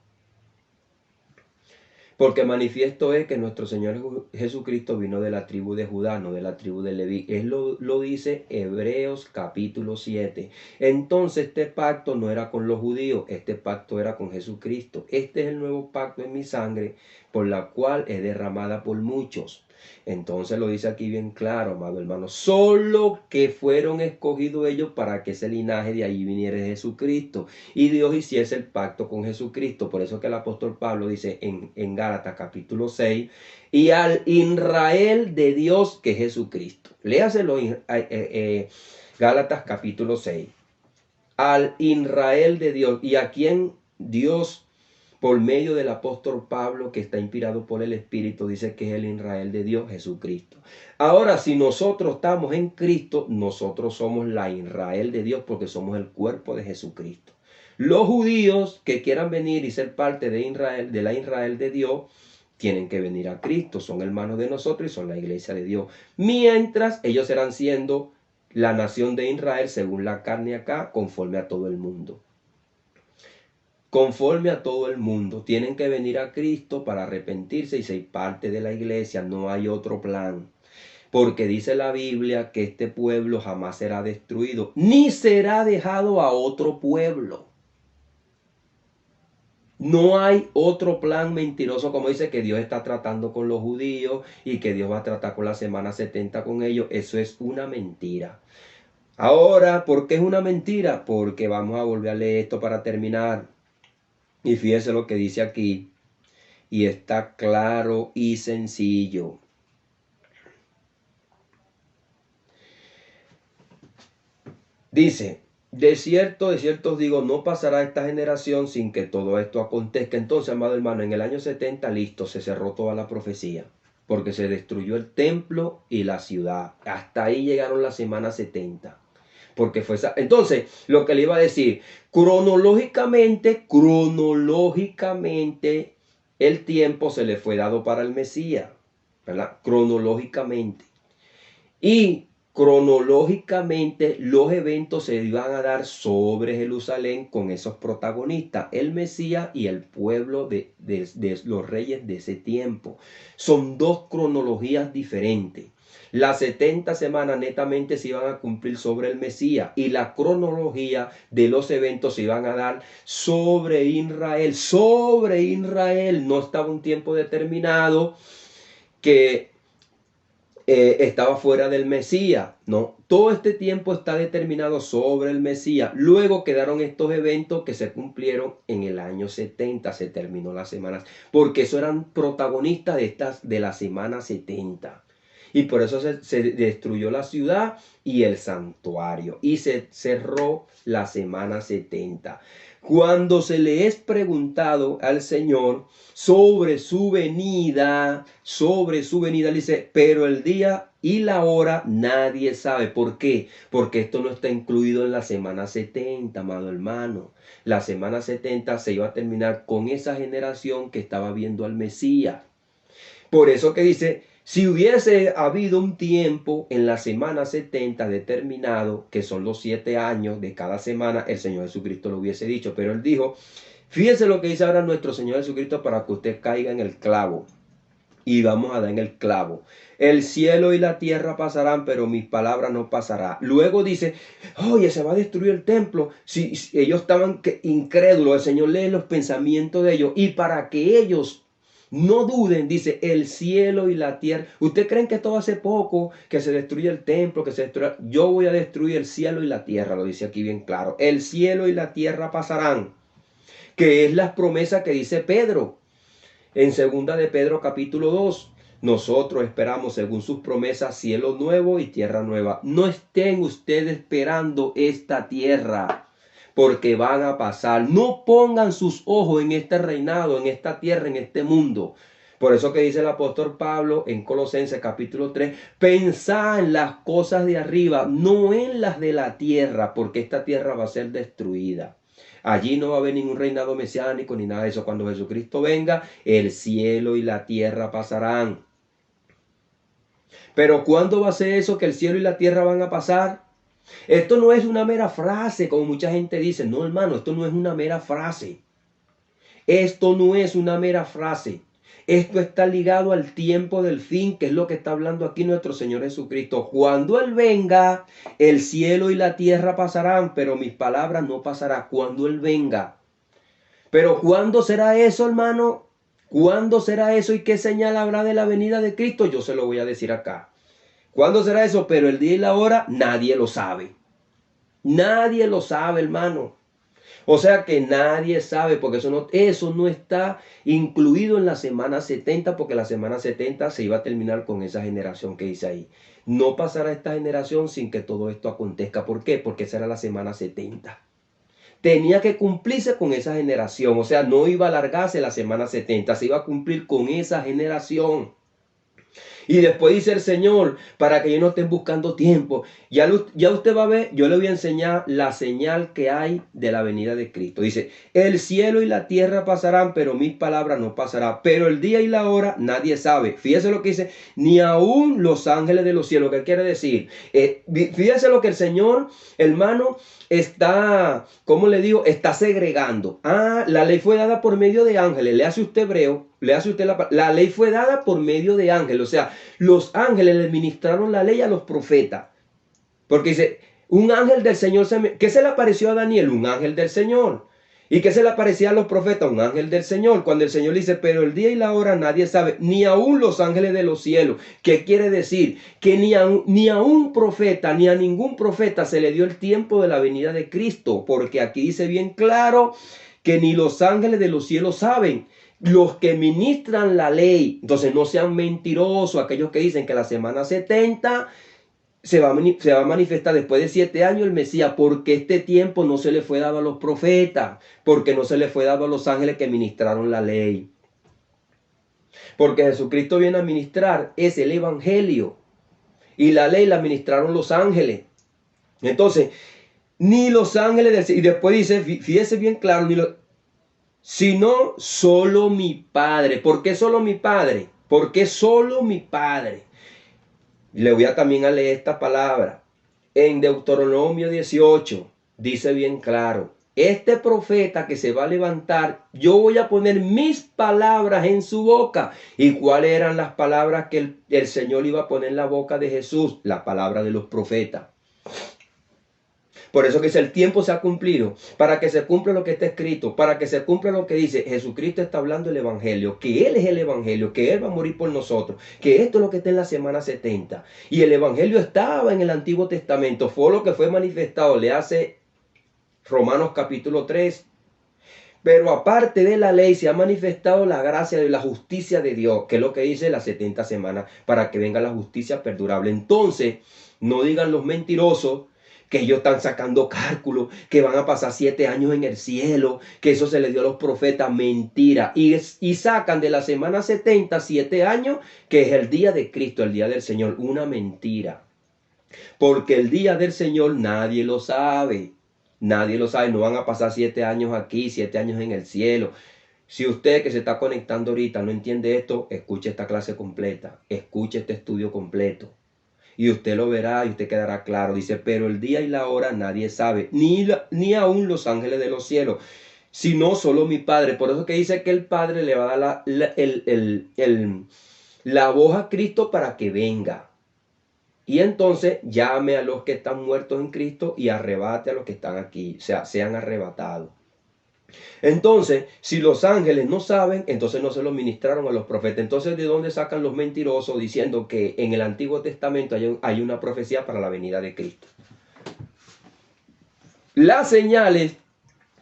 Porque manifiesto es que nuestro Señor Jesucristo vino de la tribu de Judá, no de la tribu de Leví. Él lo dice Hebreos capítulo 7. Entonces este pacto no era con los judíos, este pacto era con Jesucristo. Este es el nuevo pacto en mi sangre, por la cual es derramada por muchos. Entonces lo dice aquí bien claro, amado hermano. Solo que fueron escogidos ellos para que ese linaje de ahí viniera Jesucristo. Y Dios hiciese el pacto con Jesucristo. Por eso que el apóstol Pablo dice en Gálatas capítulo 6, y al Israel de Dios que es Jesucristo. Léaselo Gálatas capítulo 6. Al Israel de Dios, y a quien Dios por medio del apóstol Pablo, que está inspirado por el Espíritu, dice que es el Israel de Dios, Jesucristo. Ahora, si nosotros estamos en Cristo, nosotros somos la Israel de Dios porque somos el cuerpo de Jesucristo. Los judíos que quieran venir y ser parte de Israel, de la Israel de Dios, tienen que venir a Cristo, son hermanos de nosotros y son la iglesia de Dios. Mientras ellos serán siendo la nación de Israel según la carne acá, conforme a todo el mundo. Conforme a todo el mundo, tienen que venir a Cristo para arrepentirse y ser parte de la iglesia. No hay otro plan. Porque dice la Biblia que este pueblo jamás será destruido, ni será dejado a otro pueblo. No hay otro plan mentiroso como dice que Dios está tratando con los judíos y que Dios va a tratar con la semana 70 con ellos. Eso es una mentira. Ahora, ¿por qué es una mentira? Porque vamos a volver a leer esto para terminar. Y fíjense lo que dice aquí. Y está claro y sencillo. Dice, de cierto os digo, no pasará esta generación sin que todo esto acontezca. Entonces, amado hermano, en el año 70, listo, se cerró toda la profecía. Porque se destruyó el templo y la ciudad. Hasta ahí llegaron las semanas 70. Porque fue esa. Entonces, lo que le iba a decir, cronológicamente, el tiempo se le fue dado para el Mesías, ¿verdad? Cronológicamente. Y cronológicamente los eventos se iban a dar sobre Jerusalén con esos protagonistas, el Mesías y el pueblo de los reyes de ese tiempo. Son dos cronologías diferentes. Las 70 semanas netamente se iban a cumplir sobre el Mesías y la cronología de los eventos se iban a dar sobre Israel. Sobre Israel no estaba un tiempo determinado que estaba fuera del Mesías. No, todo este tiempo está determinado sobre el Mesías. Luego quedaron estos eventos que se cumplieron en el año 70. Se terminó las semanas, porque eso eran protagonistas de la semana 70. Y por eso se destruyó la ciudad y el santuario. Y se cerró la semana 70. Cuando se le es preguntado al Señor sobre su venida, dice, pero el día y la hora nadie sabe. ¿Por qué? Porque esto no está incluido en la semana 70, amado hermano. La semana 70 se iba a terminar con esa generación que estaba viendo al Mesías. Por eso que dice, si hubiese habido un tiempo en la semana 70 determinado, que son los 7 años de cada semana, el Señor Jesucristo lo hubiese dicho. Pero Él dijo, fíjense lo que dice ahora nuestro Señor Jesucristo para que usted caiga en el clavo. Y vamos a dar en el clavo. El cielo y la tierra pasarán, pero mis palabras no pasarán. Luego dice, oye, se va a destruir el templo. Si ellos estaban incrédulos, el Señor lee los pensamientos de ellos. Y para que ellos no duden, dice, el cielo y la tierra. ¿Ustedes creen que esto hace poco, que se destruye el templo, que se destruye? Yo voy a destruir el cielo y la tierra, lo dice aquí bien claro. El cielo y la tierra pasarán, que es la promesa que dice Pedro. En segunda de Pedro capítulo 2, nosotros esperamos según sus promesas cielo nuevo y tierra nueva. No estén ustedes esperando esta tierra, porque van a pasar. No pongan sus ojos en este reinado, en esta tierra, en este mundo. Por eso que dice el apóstol Pablo en Colosenses capítulo 3, pensad en las cosas de arriba, no en las de la tierra, porque esta tierra va a ser destruida. Allí no va a haber ningún reinado mesiánico ni nada de eso. Cuando Jesucristo venga, el cielo y la tierra pasarán. Pero ¿cuándo va a ser eso que el cielo y la tierra van a pasar? Esto no es una mera frase, como mucha gente dice. No, hermano, esto no es una mera frase. Esto no es una mera frase. Esto está ligado al tiempo del fin, que es lo que está hablando aquí nuestro Señor Jesucristo. Cuando Él venga, el cielo y la tierra pasarán, pero mis palabras no pasarán. Cuando Él venga. Pero ¿cuándo será eso, hermano? ¿Cuándo será eso y qué señal habrá de la venida de Cristo? Yo se lo voy a decir acá. ¿Cuándo será eso? Pero el día y la hora nadie lo sabe. Nadie lo sabe, hermano. O sea que nadie sabe, porque eso no está incluido en la semana 70, porque la semana 70 se iba a terminar con esa generación que dice ahí. No pasará esta generación sin que todo esto acontezca. ¿Por qué? Porque será la semana 70. Tenía que cumplirse con esa generación, o sea, no iba a alargarse la semana 70, se iba a cumplir con esa generación. Y después dice el Señor, para que ellos no estén buscando tiempo. Ya usted va a ver, yo le voy a enseñar la señal que hay de la venida de Cristo. Dice, el cielo y la tierra pasarán, pero mis palabras no pasarán. Pero el día y la hora nadie sabe. Fíjese lo que dice, ni aún los ángeles de los cielos. ¿Qué quiere decir? Fíjese lo que el Señor, hermano, está, ¿cómo le digo? Está segregando. La ley fue dada por medio de ángeles. Le hace usted hebreo. Le hace usted la ley fue dada por medio de ángeles. O sea, los ángeles le ministraron la ley a los profetas. Porque dice, un ángel del Señor, ¿qué se le apareció a Daniel? Un ángel del Señor. ¿Y qué se le aparecía a los profetas? Un ángel del Señor. Cuando el Señor dice, pero el día y la hora nadie sabe, ni aún los ángeles de los cielos. ¿Qué quiere decir? Que ni a un profeta, ni a ningún profeta se le dio el tiempo de la venida de Cristo. Porque aquí dice bien claro que ni los ángeles de los cielos saben. Los que ministran la ley, entonces no sean mentirosos, aquellos que dicen que la semana 70 se va a manifestar después de 7 años el Mesías, porque este tiempo no se le fue dado a los profetas, porque no se le fue dado a los ángeles que ministraron la ley. Porque Jesucristo viene a ministrar, es el evangelio, y la ley la ministraron los ángeles. Entonces, ni los ángeles, y después dice, fíjese bien claro, sino solo mi Padre. ¿Por qué solo mi Padre? ¿Por qué solo mi Padre? Le voy a también a leer esta palabra. En Deuteronomio 18 dice bien claro, este profeta que se va a levantar, yo voy a poner mis palabras en su boca. ¿Y cuáles eran las palabras que el Señor iba a poner en la boca de Jesús? La palabra de los profetas. Por eso que dice, el tiempo se ha cumplido, para que se cumpla lo que está escrito, para que se cumpla lo que dice. Jesucristo está hablando el evangelio, que Él es el evangelio, que Él va a morir por nosotros, que esto es lo que está en la semana 70. Y el evangelio estaba en el Antiguo Testamento, fue lo que fue manifestado, le hace Romanos capítulo 3. Pero aparte de la ley se ha manifestado la gracia y la justicia de Dios, que es lo que dice las 70 semanas, para que venga la justicia perdurable. Entonces, no digan los mentirosos que ellos están sacando cálculos, que van a pasar 7 años en el cielo, que eso se le dio a los profetas. Mentira. Y sacan de la semana 70 7 años, que es el día de Cristo, el día del Señor. Una mentira. Porque el día del Señor nadie lo sabe. Nadie lo sabe. No van a pasar 7 años aquí, 7 años en el cielo. Si usted que se está conectando ahorita no entiende esto, escuche esta clase completa. Escuche este estudio completo. Y usted lo verá y usted quedará claro. Dice, pero el día y la hora nadie sabe, ni aún los ángeles de los cielos, sino solo mi Padre. Por eso que dice que el Padre le va a dar la voz a Cristo para que venga. Y entonces llame a los que están muertos en Cristo y arrebate a los que están aquí, o sea, sean arrebatados. Entonces, si los ángeles no saben, entonces no se lo ministraron a los profetas. Entonces, ¿de dónde sacan los mentirosos diciendo que en el Antiguo Testamento hay una profecía para la venida de Cristo? Las señales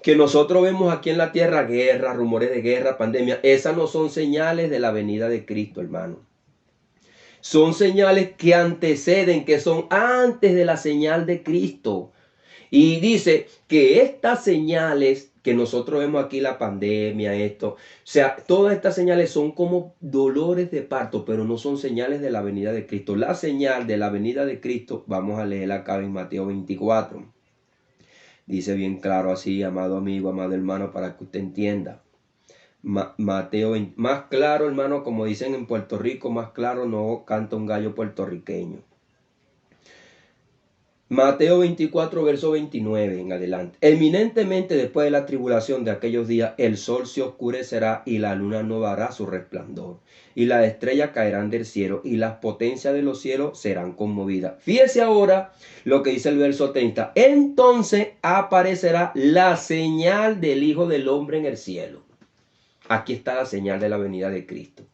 que nosotros vemos aquí en la tierra, guerra, rumores de guerra, pandemia, esas no son señales de la venida de Cristo, hermano. Son señales que anteceden, que son antes de la señal de Cristo. Y dice que estas señales que nosotros vemos aquí, la pandemia, esto, o sea, todas estas señales son como dolores de parto, pero no son señales de la venida de Cristo. La señal de la venida de Cristo, vamos a leer acá en Mateo 24. Dice bien claro así, amado amigo, amado hermano, para que usted entienda. Mateo 20, más claro, hermano, como dicen en Puerto Rico, más claro no canta un gallo puertorriqueño. Mateo 24, verso 29 en adelante. Eminentemente después de la tribulación de aquellos días, el sol se oscurecerá y la luna no dará su resplandor. Y las estrellas caerán del cielo y las potencias de los cielos serán conmovidas. Fíjese ahora lo que dice el verso 30. Entonces aparecerá la señal del Hijo del Hombre en el cielo. Aquí está la señal de la venida de Cristo.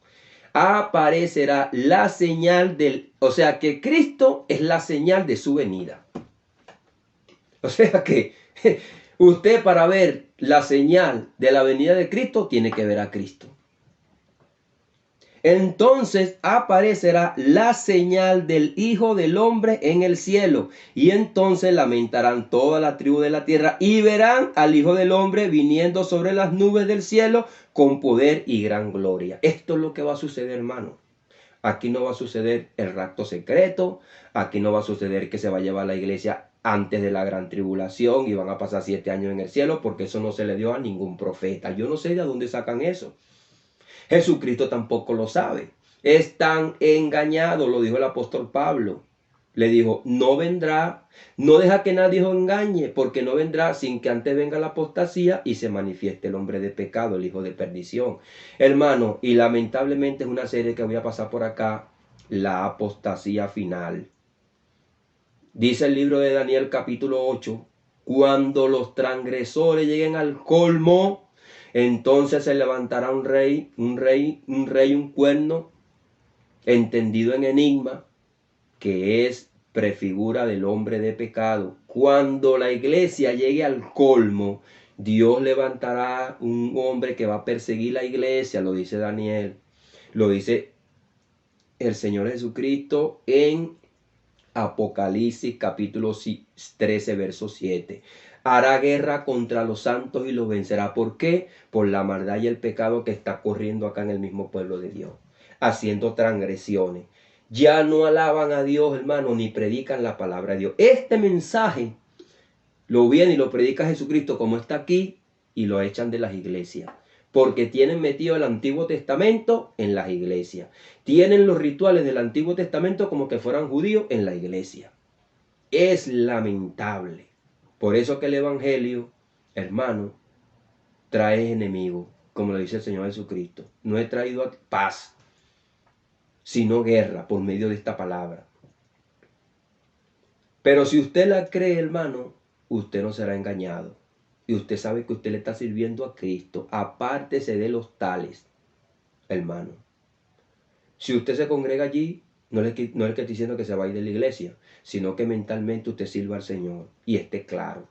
Aparecerá la señal o sea que Cristo es la señal de su venida. O sea que usted para ver la señal de la venida de Cristo tiene que ver a Cristo. Entonces aparecerá la señal del Hijo del Hombre en el cielo. Y entonces lamentarán toda la tribu de la tierra y verán al Hijo del Hombre viniendo sobre las nubes del cielo con poder y gran gloria. Esto es lo que va a suceder, hermano. Aquí no va a suceder el rapto secreto. Aquí no va a suceder que se va a llevar la iglesia antes de la gran tribulación y van a pasar 7 años en el cielo, porque eso no se le dio a ningún profeta. Yo no sé de dónde sacan eso. Jesucristo tampoco lo sabe. Están engañados, lo dijo el apóstol Pablo. Le dijo, no vendrá, no deja que nadie os engañe, porque no vendrá sin que antes venga la apostasía y se manifieste el hombre de pecado, el hijo de perdición. Hermano, y lamentablemente es una serie que voy a pasar por acá, la apostasía final. Dice el libro de Daniel capítulo 8, cuando los transgresores lleguen al colmo, entonces se levantará un cuerno, entendido en enigma, que es prefigura del hombre de pecado. Cuando la iglesia llegue al colmo, Dios levantará un hombre que va a perseguir la iglesia, lo dice Daniel, lo dice el Señor Jesucristo en Apocalipsis capítulo 13, verso 7. Hará guerra contra los santos y los vencerá. ¿Por qué? Por la maldad y el pecado que está corriendo acá en el mismo pueblo de Dios, haciendo transgresiones. Ya no alaban a Dios, hermano, ni predican la palabra de Dios. Este mensaje lo viene y lo predica Jesucristo como está aquí y lo echan de las iglesias. Porque tienen metido el Antiguo Testamento en las iglesias. Tienen los rituales del Antiguo Testamento como que fueran judíos en la iglesia. Es lamentable. Por eso que el Evangelio, hermano, trae enemigos, como lo dice el Señor Jesucristo. No he traído paz, sino guerra por medio de esta palabra. Pero si usted la cree, hermano, usted no será engañado. Y usted sabe que usted le está sirviendo a Cristo. Apártese de los tales, hermano. Si usted se congrega allí, no es el que está diciendo que se va a ir de la iglesia, sino que mentalmente usted sirva al Señor y esté claro.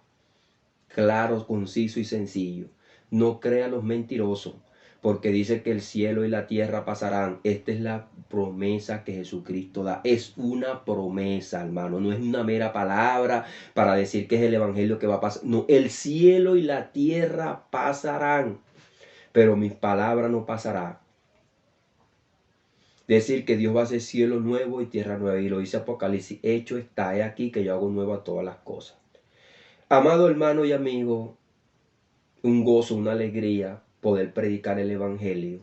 Claro, conciso y sencillo. No crea a los mentirosos, porque dice que el cielo y la tierra pasarán. Esta es la promesa que Jesucristo da. Es una promesa, hermano. No es una mera palabra para decir que es el evangelio que va a pasar. No, el cielo y la tierra pasarán, pero mi palabra no pasará. Decir que Dios va a hacer cielo nuevo y tierra nueva. Y lo dice Apocalipsis. Hecho está, he aquí que yo hago nueva todas las cosas. Amado hermano y amigo, un gozo, una alegría poder predicar el evangelio,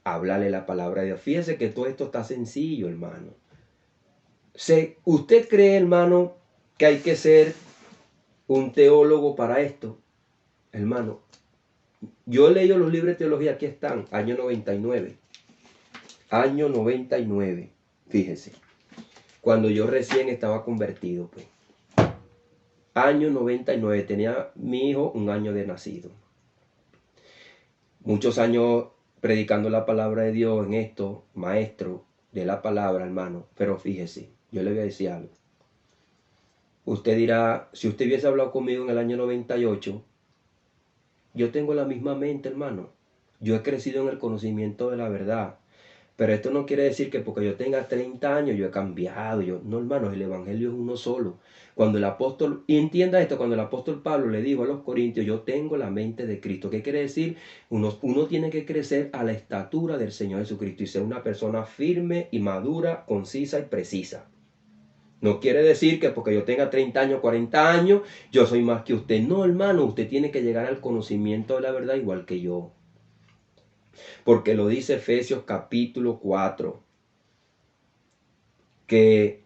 hablarle la palabra de Dios. Fíjese que todo esto está sencillo, hermano. ¿Usted cree, hermano, que hay que ser un teólogo para esto? Hermano, yo he leído los libros de teología, aquí están, año 99. Año 99, fíjese, cuando yo recién estaba convertido, pues. Año 99, tenía mi hijo un año de nacido. Muchos años predicando la palabra de Dios en esto, maestro de la palabra, hermano. Pero fíjese, yo le voy a decir algo. Usted dirá, si usted hubiese hablado conmigo en el año 98, yo tengo la misma mente, hermano. Yo he crecido en el conocimiento de la verdad. Pero esto no quiere decir que porque yo tenga 30 años yo he cambiado. No, hermanos, el evangelio es uno solo. Cuando el apóstol, y entienda esto, cuando el apóstol Pablo le dijo a los corintios, yo tengo la mente de Cristo. ¿Qué quiere decir? Uno tiene que crecer a la estatura del Señor Jesucristo y ser una persona firme y madura, concisa y precisa. No quiere decir que porque yo tenga 30 años, 40 años, yo soy más que usted. No, hermano, usted tiene que llegar al conocimiento de la verdad igual que yo. Porque lo dice Efesios capítulo 4, que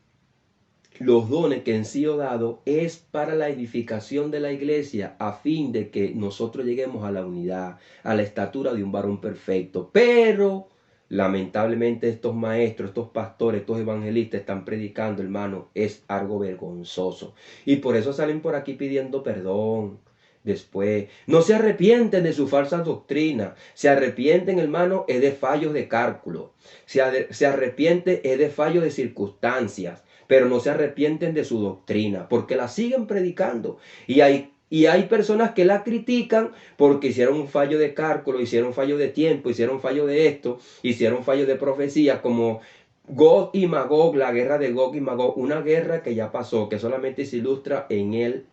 los dones que han sido dados es para la edificación de la iglesia a fin de que nosotros lleguemos a la unidad, a la estatura de un varón perfecto. Pero lamentablemente estos maestros, estos pastores, estos evangelistas están predicando, hermano, es algo vergonzoso. Y por eso salen por aquí pidiendo perdón. Después, no se arrepienten de su falsa doctrina. Se arrepienten, hermano, es de fallos de cálculo. Se arrepiente es de fallos de circunstancias, pero no se arrepienten de su doctrina, porque la siguen predicando. Y hay personas que la critican porque hicieron un fallo de cálculo, hicieron fallo de tiempo, hicieron fallo de esto, hicieron fallo de profecía, como Gog y Magog, la guerra de Gog y Magog, una guerra que ya pasó, que solamente se ilustra en el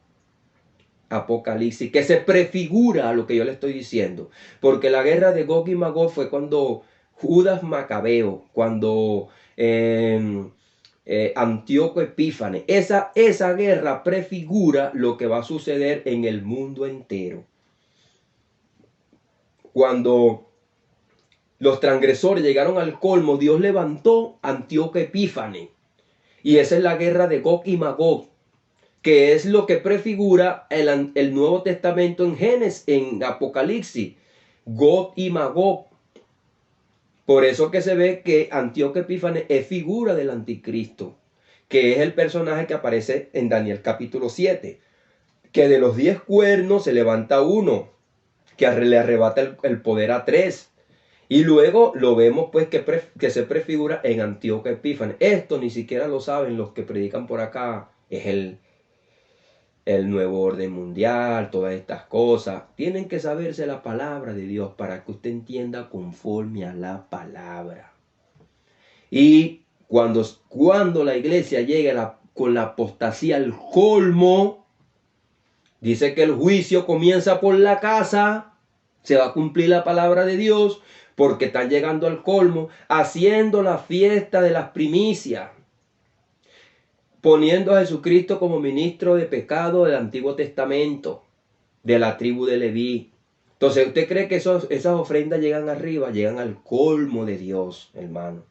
Apocalipsis, que se prefigura a lo que yo le estoy diciendo, porque la guerra de Gog y Magog fue cuando Judas Macabeo, cuando Antíoco Epífanes, esa guerra prefigura lo que va a suceder en el mundo entero. Cuando los transgresores llegaron al colmo, Dios levantó Antíoco Epífanes, y esa es la guerra de Gog y Magog, que es lo que prefigura el Nuevo Testamento en Génesis, en Apocalipsis, Gog y Magog. Por eso que se ve que Antíoco Epífanes es figura del anticristo, que es el personaje que aparece en Daniel capítulo 7, que de los 10 cuernos se levanta uno, que le arrebata el poder a 3. Y luego lo vemos pues que se prefigura en Antíoco Epífanes. Esto ni siquiera lo saben los que predican por acá. Es el nuevo orden mundial, todas estas cosas. Tienen que saberse la palabra de Dios para que usted entienda conforme a la palabra. Y cuando la iglesia llegue con la apostasía al colmo, dice que el juicio comienza por la casa, se va a cumplir la palabra de Dios, porque están llegando al colmo, haciendo la fiesta de las primicias, poniendo a Jesucristo como ministro de pecado del Antiguo Testamento, de la tribu de Leví. Entonces, ¿usted cree que esas ofrendas llegan arriba? Llegan al colmo de Dios, hermano.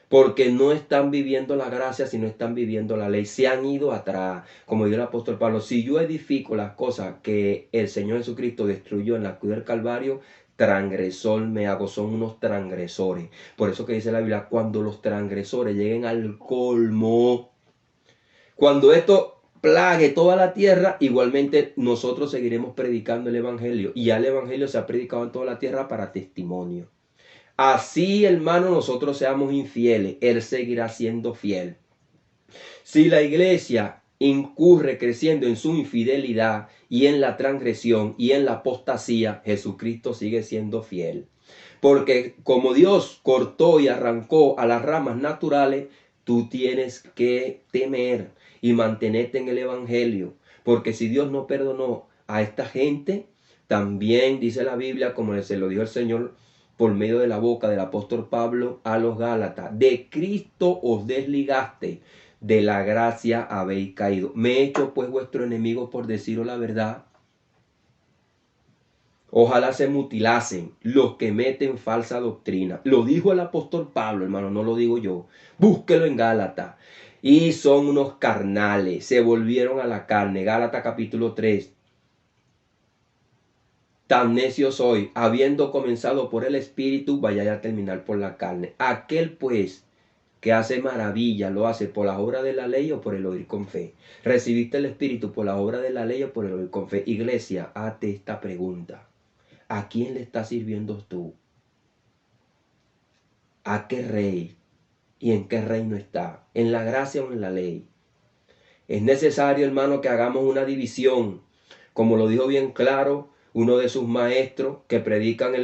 Porque no están viviendo la gracia, sino están viviendo la ley. Se han ido atrás. Como dijo el apóstol Pablo, si yo edifico las cosas que el Señor Jesucristo destruyó en la cruz del Calvario, transgresor me hago. Son unos transgresores. Por eso que dice la Biblia, cuando los transgresores lleguen al colmo, cuando esto plague toda la tierra, igualmente nosotros seguiremos predicando el evangelio. Y ya el evangelio se ha predicado en toda la tierra para testimonio. Así, hermano, nosotros seamos infieles, Él seguirá siendo fiel. Si la iglesia incurre creciendo en su infidelidad y en la transgresión y en la apostasía, Jesucristo sigue siendo fiel. Porque como Dios cortó y arrancó a las ramas naturales, tú tienes que temer y mantenerte en el evangelio. Porque si Dios no perdonó a esta gente, también dice la Biblia, como se lo dijo el Señor por medio de la boca del apóstol Pablo a los Gálatas, de Cristo os desligaste, de la gracia habéis caído. Me he hecho pues vuestro enemigo por deciros la verdad. Ojalá se mutilasen los que meten falsa doctrina. Lo dijo el apóstol Pablo, hermano, no lo digo yo. Búsquelo en Gálatas. Y son unos carnales, se volvieron a la carne. Gálatas capítulo 3. Tan necio soy, habiendo comenzado por el Espíritu, vaya a terminar por la carne. Aquel pues que hace maravilla, lo hace por la obra de la ley o por el oír con fe. ¿Recibiste el Espíritu por la obra de la ley o por el oír con fe? Iglesia, hazte esta pregunta. ¿A quién le estás sirviendo tú? ¿A qué rey? ¿Y en qué reino está? ¿En la gracia o en la ley? Es necesario, hermano, que hagamos una división, como lo dijo bien claro uno de sus maestros que predican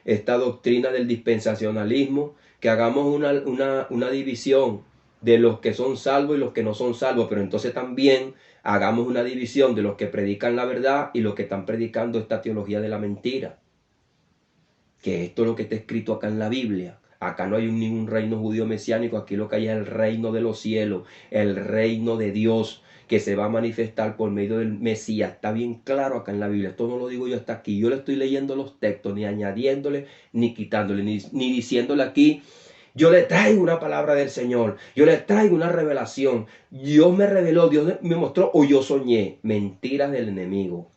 esta doctrina del dispensacionalismo, que hagamos una división de los que son salvos y los que no son salvos, pero entonces también hagamos una división de los que predican la verdad y los que están predicando esta teología de la mentira. Que esto es lo que está escrito acá en la Biblia. Acá no hay ningún reino judío mesiánico, aquí lo que hay es el reino de los cielos, el reino de Dios que se va a manifestar por medio del Mesías. Está bien claro acá en la Biblia, esto no lo digo yo hasta aquí, yo le estoy leyendo los textos, ni añadiéndole, ni quitándole, ni diciéndole aquí, yo le traigo una palabra del Señor, yo le traigo una revelación, Dios me reveló, Dios me mostró o yo soñé. Mentiras del enemigo.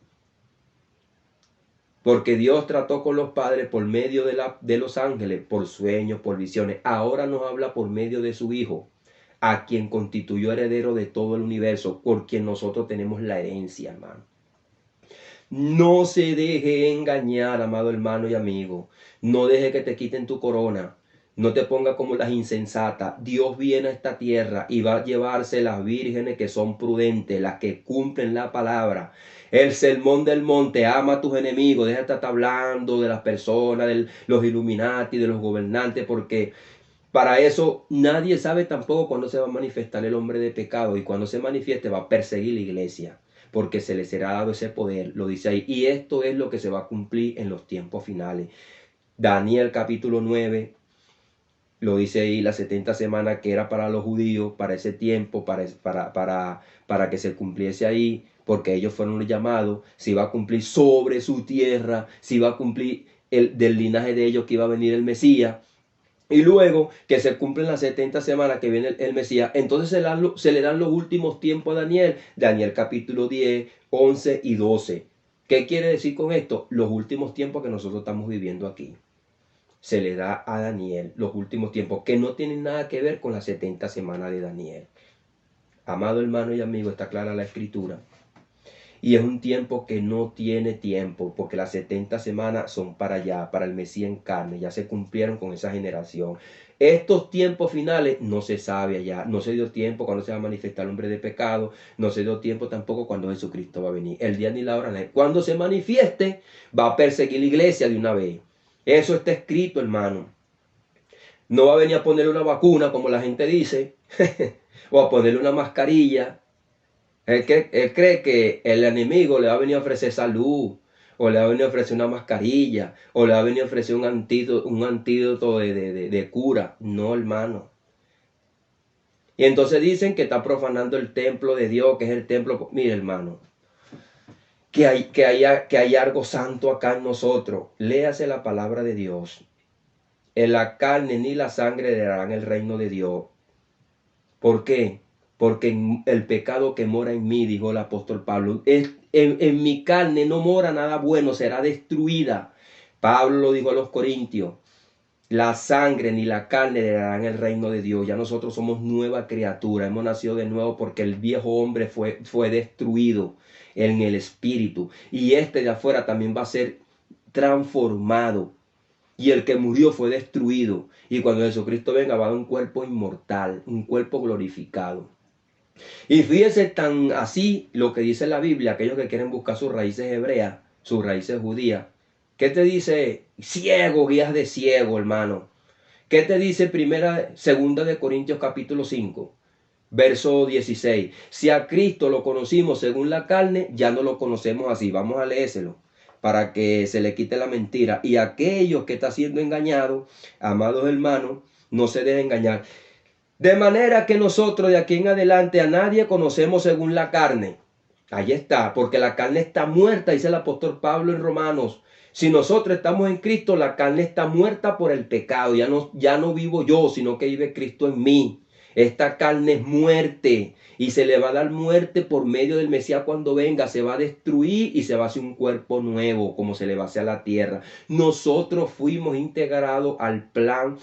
Porque Dios trató con los padres por medio de los ángeles, por sueños, por visiones. Ahora nos habla por medio de su Hijo, a quien constituyó heredero de todo el universo, por quien nosotros tenemos la herencia, hermano. No se deje engañar, amado hermano y amigo. No deje que te quiten tu corona. No te ponga como las insensatas. Dios viene a esta tierra y va a llevarse las vírgenes que son prudentes, las que cumplen la palabra. El sermón del monte, ama a tus enemigos. Deja de estar hablando de las personas, de los Illuminati, de los gobernantes, porque para eso nadie sabe tampoco cuándo se va a manifestar el hombre de pecado. Y cuando se manifieste va a perseguir la iglesia, porque se le será dado ese poder, lo dice ahí. Y esto es lo que se va a cumplir en los tiempos finales. Daniel capítulo 9, lo dice ahí, las 70 semanas que era para los judíos, para ese tiempo, para que se cumpliese ahí, porque ellos fueron los llamados, se iba a cumplir sobre su tierra, se iba a cumplir del linaje de ellos que iba a venir el Mesías. Y luego que se cumplen las 70 semanas que viene el Mesías, entonces se le dan los últimos tiempos a Daniel. Daniel capítulo 10, 11 y 12. ¿Qué quiere decir con esto? Los últimos tiempos que nosotros estamos viviendo aquí. Se le da a Daniel los últimos tiempos, que no tienen nada que ver con las 70 semanas de Daniel. Amado hermano y amigo, está clara la escritura. Y es un tiempo que no tiene tiempo, porque las 70 semanas son para allá, para el Mesías en carne, ya se cumplieron con esa generación. Estos tiempos finales no se sabe allá, no se dio tiempo cuando se va a manifestar el hombre de pecado, no se dio tiempo tampoco cuando Jesucristo va a venir. El día ni la hora, cuando se manifieste, va a perseguir la iglesia de una vez. Eso está escrito, hermano. No va a venir a ponerle una vacuna, como la gente dice, o a ponerle una mascarilla. Él cree que el enemigo le va a venir a ofrecer salud, o le va a venir a ofrecer una mascarilla, o le va a venir a ofrecer un antídoto de cura. No, hermano. Y entonces dicen que está profanando el templo de Dios, que es el templo. Mire, hermano, que hay algo santo acá en nosotros. Léase la palabra de Dios. En la carne ni la sangre heredarán el reino de Dios. ¿Por qué? Porque el pecado que mora en mí, dijo el apóstol Pablo, en mi carne no mora nada bueno, será destruida. Pablo lo dijo a los Corintios, la sangre ni la carne heredarán el reino de Dios. Ya nosotros somos nueva criatura, hemos nacido de nuevo porque el viejo hombre fue destruido en el espíritu. Y este de afuera también va a ser transformado. Y el que murió fue destruido. Y cuando Jesucristo venga va a dar un cuerpo inmortal, un cuerpo glorificado. Y fíjense tan así lo que dice la Biblia, aquellos que quieren buscar sus raíces hebreas, sus raíces judías. ¿Qué te dice ciego, guías de ciego, hermano? ¿Qué te dice segunda de Corintios capítulo 5, verso 16? Si a Cristo lo conocimos según la carne, ya no lo conocemos así. Vamos a leérselo para que se le quite la mentira. Y aquellos que están siendo engañados, amados hermanos, no se dejen engañar. De manera que nosotros de aquí en adelante a nadie conocemos según la carne. Ahí está, porque la carne está muerta, dice el apóstol Pablo en Romanos. Si nosotros estamos en Cristo, la carne está muerta por el pecado. Ya no vivo yo, sino que vive Cristo en mí. Esta carne es muerte y se le va a dar muerte por medio del Mesías cuando venga. Se va a destruir y se va a hacer un cuerpo nuevo como se le va a hacer a la tierra. Nosotros fuimos integrados al plan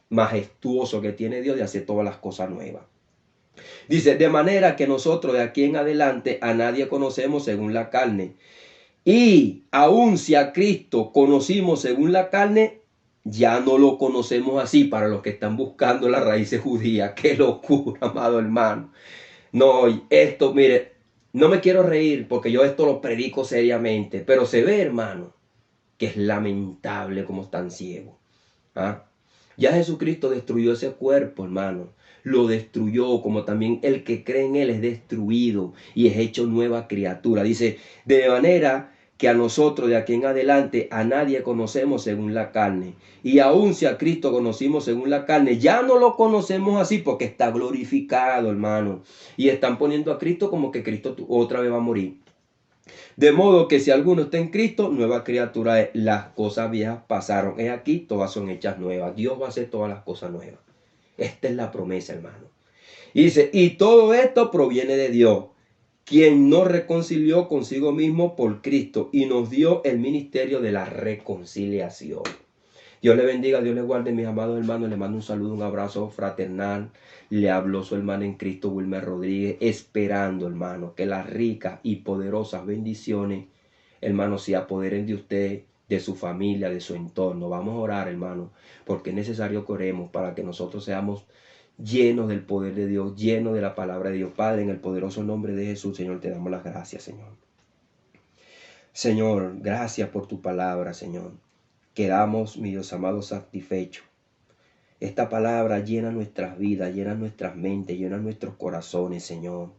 majestuoso que tiene Dios de hacer todas las cosas nuevas. Dice, de manera que nosotros de aquí en adelante a nadie conocemos según la carne. Y aun si a Cristo conocimos según la carne, ya no lo conocemos así para los que están buscando las raíces judías. Qué locura, amado hermano. No, esto, mire, no me quiero reír porque yo esto lo predico seriamente, pero se ve, hermano, que es lamentable como están ciegos. ¿Ah? Ya Jesucristo destruyó ese cuerpo, hermano. Lo destruyó, como también el que cree en él es destruido y es hecho nueva criatura. Dice, de manera que a nosotros de aquí en adelante a nadie conocemos según la carne. Y aun si a Cristo conocimos según la carne, ya no lo conocemos así porque está glorificado, hermano. Y están poniendo a Cristo como que Cristo otra vez va a morir. De modo que si alguno está en Cristo, nueva criatura es. Las cosas viejas pasaron. Es aquí, todas son hechas nuevas. Dios va a hacer todas las cosas nuevas. Esta es la promesa, hermano. Y dice, y todo esto proviene de Dios, quien nos reconcilió consigo mismo por Cristo y nos dio el ministerio de la reconciliación. Dios le bendiga, Dios le guarde, mis amados hermanos. Le mando un saludo, un abrazo fraternal. Le habló su hermana en Cristo, Wilmer Rodríguez, esperando, hermano, que las ricas y poderosas bendiciones, hermano, se apoderen de usted, de su familia, de su entorno. Vamos a orar, hermano, porque es necesario que oremos para que nosotros seamos llenos del poder de Dios, llenos de la palabra de Dios. Padre, en el poderoso nombre de Jesús, Señor, te damos las gracias, Señor. Señor, gracias por tu palabra, Señor. Quedamos, mi Dios amado, satisfechos. Esta palabra llena nuestras vidas, llena nuestras mentes, llena nuestros corazones, Señor.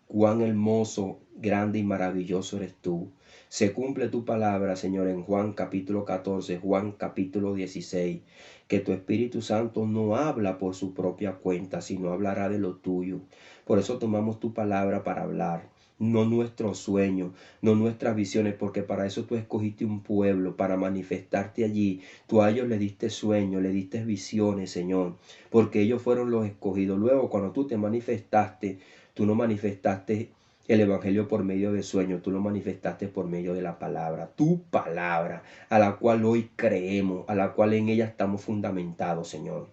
Cuán hermoso, grande y maravilloso eres tú. Se cumple tu palabra, Señor, en Juan capítulo 14, Juan capítulo 16, que tu Espíritu Santo no habla por su propia cuenta, sino hablará de lo tuyo. Por eso tomamos tu palabra para hablar. No nuestros sueños, no nuestras visiones, porque para eso tú escogiste un pueblo, para manifestarte allí. Tú a ellos le diste sueños, le diste visiones, Señor, porque ellos fueron los escogidos. Luego, cuando tú te manifestaste, tú no manifestaste el evangelio por medio de sueños, tú lo manifestaste por medio de la palabra, tu palabra, a la cual hoy creemos, a la cual en ella estamos fundamentados, Señor.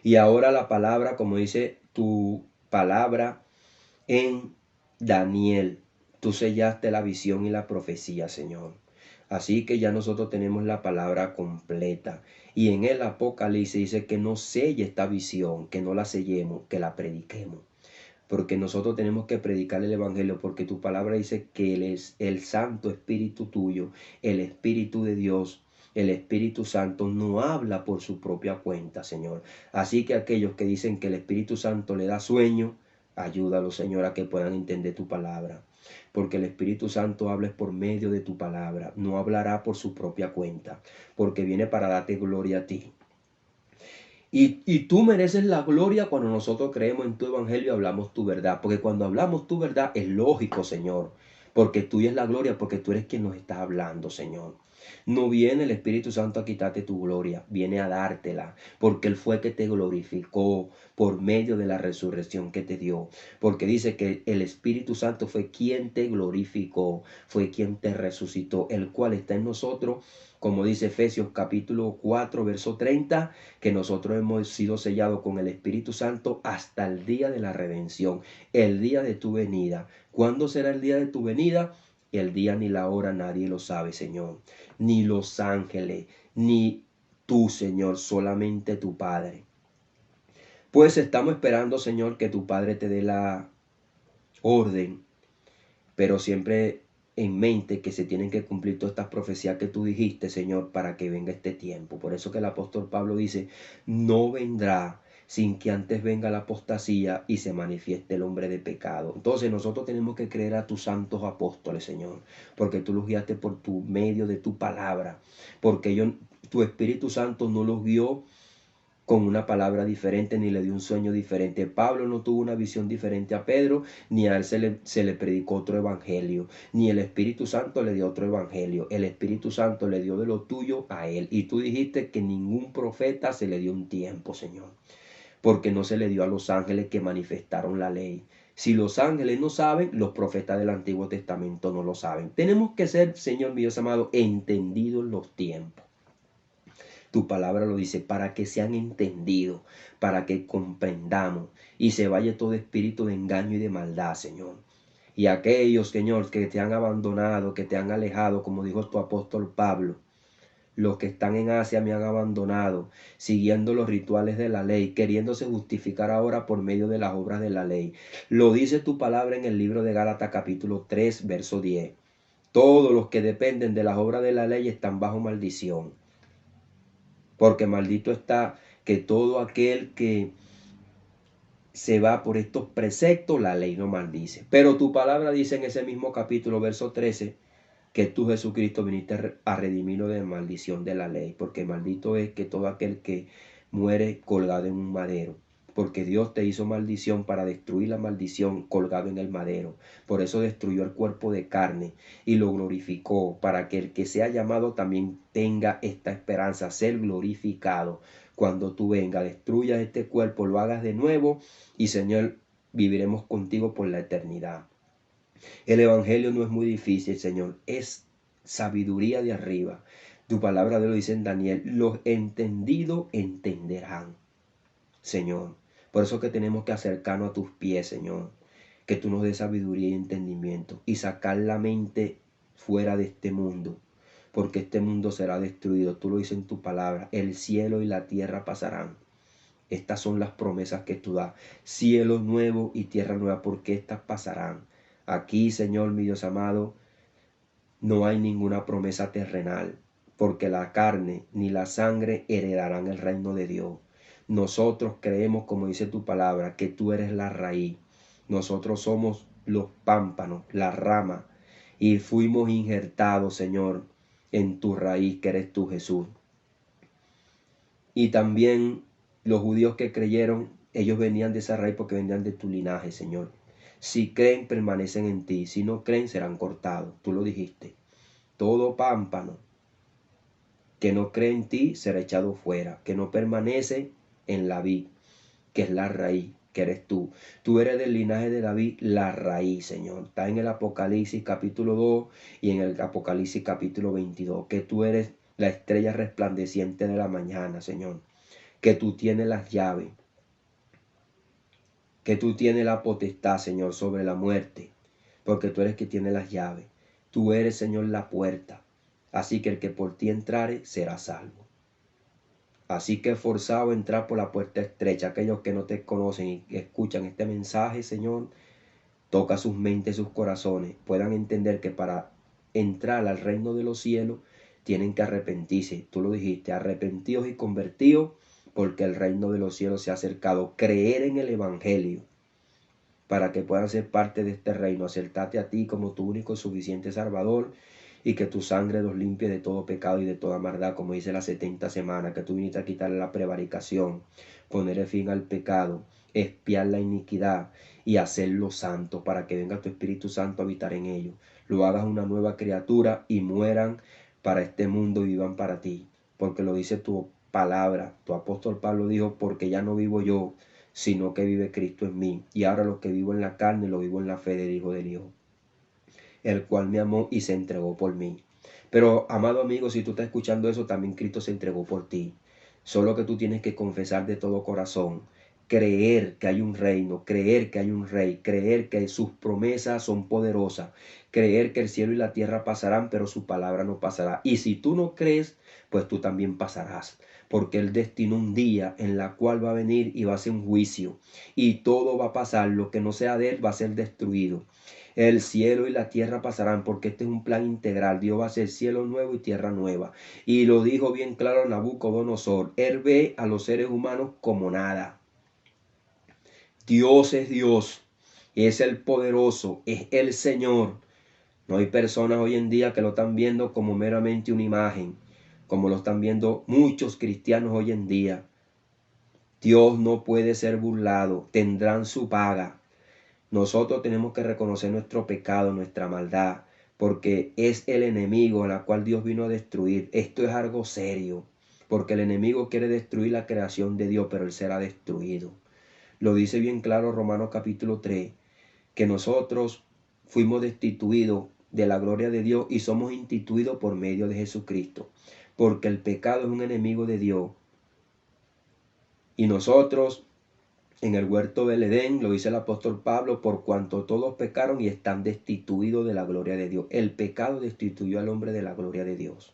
Y ahora la palabra, como dice tu palabra en Daniel, tú sellaste la visión y la profecía, Señor. Así que ya nosotros tenemos la palabra completa. Y en el Apocalipsis dice que no selle esta visión, que no la sellemos, que la prediquemos. Porque nosotros tenemos que predicar el evangelio, porque tu palabra dice que Él es el Santo Espíritu tuyo, el Espíritu de Dios. El Espíritu Santo no habla por su propia cuenta, Señor. Así que aquellos que dicen que el Espíritu Santo le da sueño, ayúdalos, Señor, a que puedan entender tu palabra. Porque el Espíritu Santo habla por medio de tu palabra. No hablará por su propia cuenta, porque viene para darte gloria a ti. Y tú mereces la gloria cuando nosotros creemos en tu evangelio y hablamos tu verdad. Porque cuando hablamos tu verdad es lógico, Señor. Porque tuya es la gloria, porque tú eres quien nos está hablando, Señor. No viene el Espíritu Santo a quitarte tu gloria, viene a dártela, porque Él fue que te glorificó por medio de la resurrección que te dio. Porque dice que el Espíritu Santo fue quien te glorificó, fue quien te resucitó, el cual está en nosotros, como dice Efesios capítulo 4, verso 30, que nosotros hemos sido sellados con el Espíritu Santo hasta el día de la redención, el día de tu venida. ¿Cuándo será el día de tu venida? El día ni la hora nadie lo sabe, Señor. Ni los ángeles, ni tú, Señor, solamente tu Padre. Pues estamos esperando, Señor, que tu Padre te dé la orden, pero siempre en mente que se tienen que cumplir todas estas profecías que tú dijiste, Señor, para que venga este tiempo. Por eso que el apóstol Pablo dice, no vendrá sin que antes venga la apostasía y se manifieste el hombre de pecado. Entonces nosotros tenemos que creer a tus santos apóstoles, Señor, porque tú los guiaste por tu medio de tu palabra, porque tu Espíritu Santo no los guió con una palabra diferente, ni le dio un sueño diferente. Pablo no tuvo una visión diferente a Pedro, ni a él se le predicó otro evangelio, ni el Espíritu Santo le dio otro evangelio. El Espíritu Santo le dio de lo tuyo a él. Y tú dijiste que ningún profeta se le dio un tiempo, Señor. porque no se le dio a los ángeles que manifestaron la ley. Si los ángeles no saben, los profetas del Antiguo Testamento no lo saben. Tenemos que ser, Señor mío amado, entendidos los tiempos. Tu palabra lo dice, para que sean entendidos, para que comprendamos y se vaya todo espíritu de engaño y de maldad, Señor. Y aquellos, Señor, que te han abandonado, que te han alejado, como dijo tu apóstol Pablo, los que están en Asia me han abandonado, siguiendo los rituales de la ley, queriéndose justificar ahora por medio de las obras de la ley. Lo dice tu palabra en el libro de Gálatas capítulo 3, verso 10. Todos los que dependen de las obras de la ley están bajo maldición. Porque maldito está que todo aquel que se va por estos preceptos, la ley no maldice. Pero tu palabra dice en ese mismo capítulo, verso 13, que tú, Jesucristo, viniste a redimirnos de la maldición de la ley, porque maldito es que todo aquel que muere colgado en un madero, porque Dios te hizo maldición para destruir la maldición colgado en el madero. Por eso destruyó el cuerpo de carne y lo glorificó, para que el que sea llamado también tenga esta esperanza, ser glorificado. Cuando tú vengas, destruyas este cuerpo, lo hagas de nuevo y, Señor, viviremos contigo por la eternidad. El evangelio no es muy difícil, Señor, es sabiduría de arriba. Tu palabra de lo dice en Daniel, los entendidos entenderán, Señor. Por eso que tenemos que acercarnos a tus pies, Señor, que tú nos des sabiduría y entendimiento y sacar la mente fuera de este mundo, porque este mundo será destruido. Tú lo dices en tu palabra, el cielo y la tierra pasarán. Estas son las promesas que tú das, cielo nuevo y tierra nueva, porque estas pasarán. Aquí, Señor, mi Dios amado, no hay ninguna promesa terrenal, porque la carne ni la sangre heredarán el reino de Dios. Nosotros creemos, como dice tu palabra, que tú eres la raíz. Nosotros somos los pámpanos, la rama, y fuimos injertados, Señor, en tu raíz, que eres tú, Jesús. Y también los judíos que creyeron, ellos venían de esa raíz porque venían de tu linaje, Señor. Si creen, permanecen en ti. Si no creen, serán cortados. Tú lo dijiste. Todo pámpano que no cree en ti será echado fuera, que no permanece en la vid, que es la raíz, que eres tú. Tú eres del linaje de David, la raíz, Señor. Está en el Apocalipsis capítulo 2 y en el Apocalipsis capítulo 22, que tú eres la estrella resplandeciente de la mañana, Señor. Que tú tienes las llaves, que tú tienes la potestad, Señor, sobre la muerte, porque tú eres que tiene las llaves. Tú eres, Señor, la puerta. Así que el que por ti entrare será salvo. Así que forzado a entrar por la puerta estrecha. Aquellos que no te conocen y escuchan este mensaje, Señor, toca sus mentes, sus corazones, puedan entender que para entrar al reino de los cielos tienen que arrepentirse. Tú lo dijiste, arrepentidos y convertidos, porque el reino de los cielos se ha acercado. Creer en el evangelio para que puedan ser parte de este reino, acertarte a ti como tu único y suficiente Salvador, y que tu sangre los limpie de todo pecado y de toda maldad, como dice las 70 semanas, que tú viniste a quitarle la prevaricación, poner fin al pecado, expiar la iniquidad y hacerlo santo, para que venga tu Espíritu Santo a habitar en ellos. Lo hagas una nueva criatura y mueran para este mundo y vivan para ti, porque lo dice tu palabra. Tu apóstol Pablo dijo, porque ya no vivo yo, sino que vive Cristo en mí. Y ahora lo que vivo en la carne, lo vivo en la fe del Hijo del Hijo, el cual me amó y se entregó por mí. Pero, amado amigo, si tú estás escuchando eso, también Cristo se entregó por ti. Solo que tú tienes que confesar de todo corazón, creer que hay un reino, creer que hay un rey, creer que sus promesas son poderosas, creer que el cielo y la tierra pasarán, pero su palabra no pasará. Y si tú no crees, pues tú también pasarás, porque Él destinó un día en la cual va a venir y va a hacer un juicio, y todo va a pasar, lo que no sea de Él va a ser destruido. El cielo y la tierra pasarán, porque este es un plan integral. Dios va a hacer cielo nuevo y tierra nueva. Y lo dijo bien claro Nabucodonosor. Él ve a los seres humanos como nada. Dios es Dios, es el poderoso, es el Señor. No hay personas hoy en día que lo están viendo como meramente una imagen, como lo están viendo muchos cristianos hoy en día. Dios no puede ser burlado, tendrán su paga. Nosotros tenemos que reconocer nuestro pecado, nuestra maldad, porque es el enemigo a la cual Dios vino a destruir. Esto es algo serio. porque el enemigo quiere destruir la creación de Dios, pero él será destruido. Lo dice bien claro Romanos capítulo 3, que nosotros fuimos destituidos de la gloria de Dios y somos instituidos por medio de Jesucristo, porque el pecado es un enemigo de Dios. Y nosotros en el huerto del Edén, lo dice el apóstol Pablo, por cuanto todos pecaron y están destituidos de la gloria de Dios. El pecado destituyó al hombre de la gloria de Dios.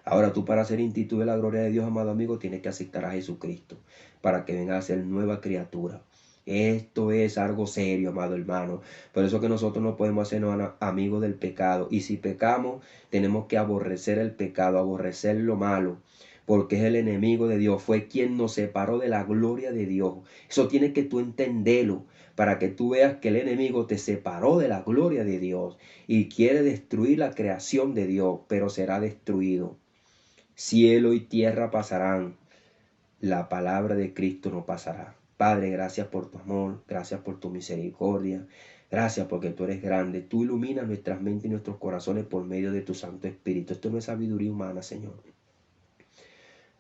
Ahora tú, para ser instituido de la gloria de Dios, amado amigo, tienes que aceptar a Jesucristo para que venga a ser nueva criatura. Esto es algo serio, amado hermano. Por eso que nosotros no podemos hacernos amigos del pecado. Y si pecamos, tenemos que aborrecer el pecado, aborrecer lo malo, porque es el enemigo de Dios. Fue quien nos separó de la gloria de Dios. Eso tienes que tú entenderlo, para que tú veas que el enemigo te separó de la gloria de Dios y quiere destruir la creación de Dios, pero será destruido. Cielo y tierra pasarán, la palabra de Cristo no pasará. Padre, gracias por tu amor, gracias por tu misericordia, gracias porque tú eres grande. Tú iluminas nuestras mentes y nuestros corazones por medio de tu Santo Espíritu. Esto no es sabiduría humana, Señor.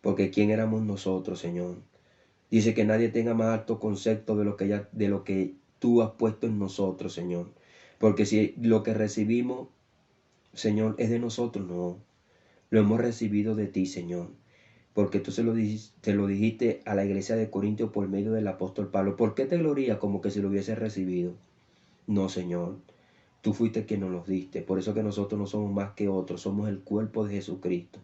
Porque ¿quién éramos nosotros, Señor? Dice que nadie tenga más alto concepto de lo que tú has puesto en nosotros, Señor. Porque si lo que recibimos, Señor, es de nosotros, no. Lo hemos recibido de ti, Señor. Porque tú se lo dijiste a la iglesia de Corintios por medio del apóstol Pablo. ¿Por qué te glorías como que si lo hubieses recibido? No, Señor. Tú fuiste quien nos los diste. Por eso que nosotros no somos más que otros. Somos el cuerpo de Jesucristo.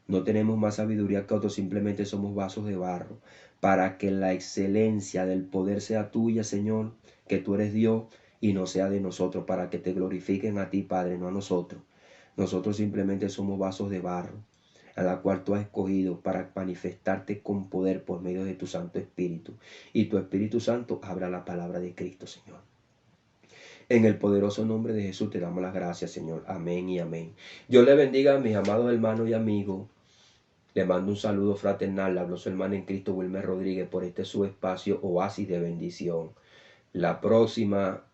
No tenemos más sabiduría que otros. Simplemente somos vasos de barro. Para que la excelencia del poder sea tuya, Señor. Que tú eres Dios y no sea de nosotros. Para que te glorifiquen a ti, Padre, no a nosotros. Nosotros simplemente somos vasos de barro, a la cual tú has escogido para manifestarte con poder por medio de tu Santo Espíritu. Y tu Espíritu Santo habla la palabra de Cristo, Señor. En el poderoso nombre de Jesús te damos las gracias, Señor. Amén y amén. Dios le bendiga a mis amados hermanos y amigos. Le mando un saludo fraternal. Le habló su hermano en Cristo, Wilmer Rodríguez, por este su espacio Oasis de Bendición. La próxima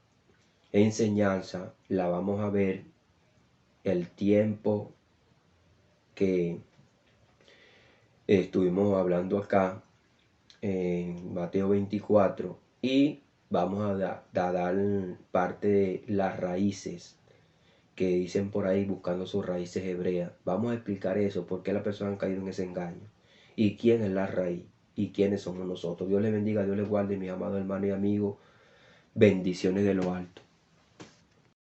enseñanza la vamos a ver el tiempo que estuvimos hablando acá en Mateo 24 y vamos a dar parte de las raíces que dicen por ahí, buscando sus raíces hebreas. Vamos a explicar eso, por qué las personas han caído en ese engaño y quién es la raíz y quiénes somos nosotros. Dios les bendiga, Dios les guarde, mis amados hermanos y amigos. Bendiciones de lo alto.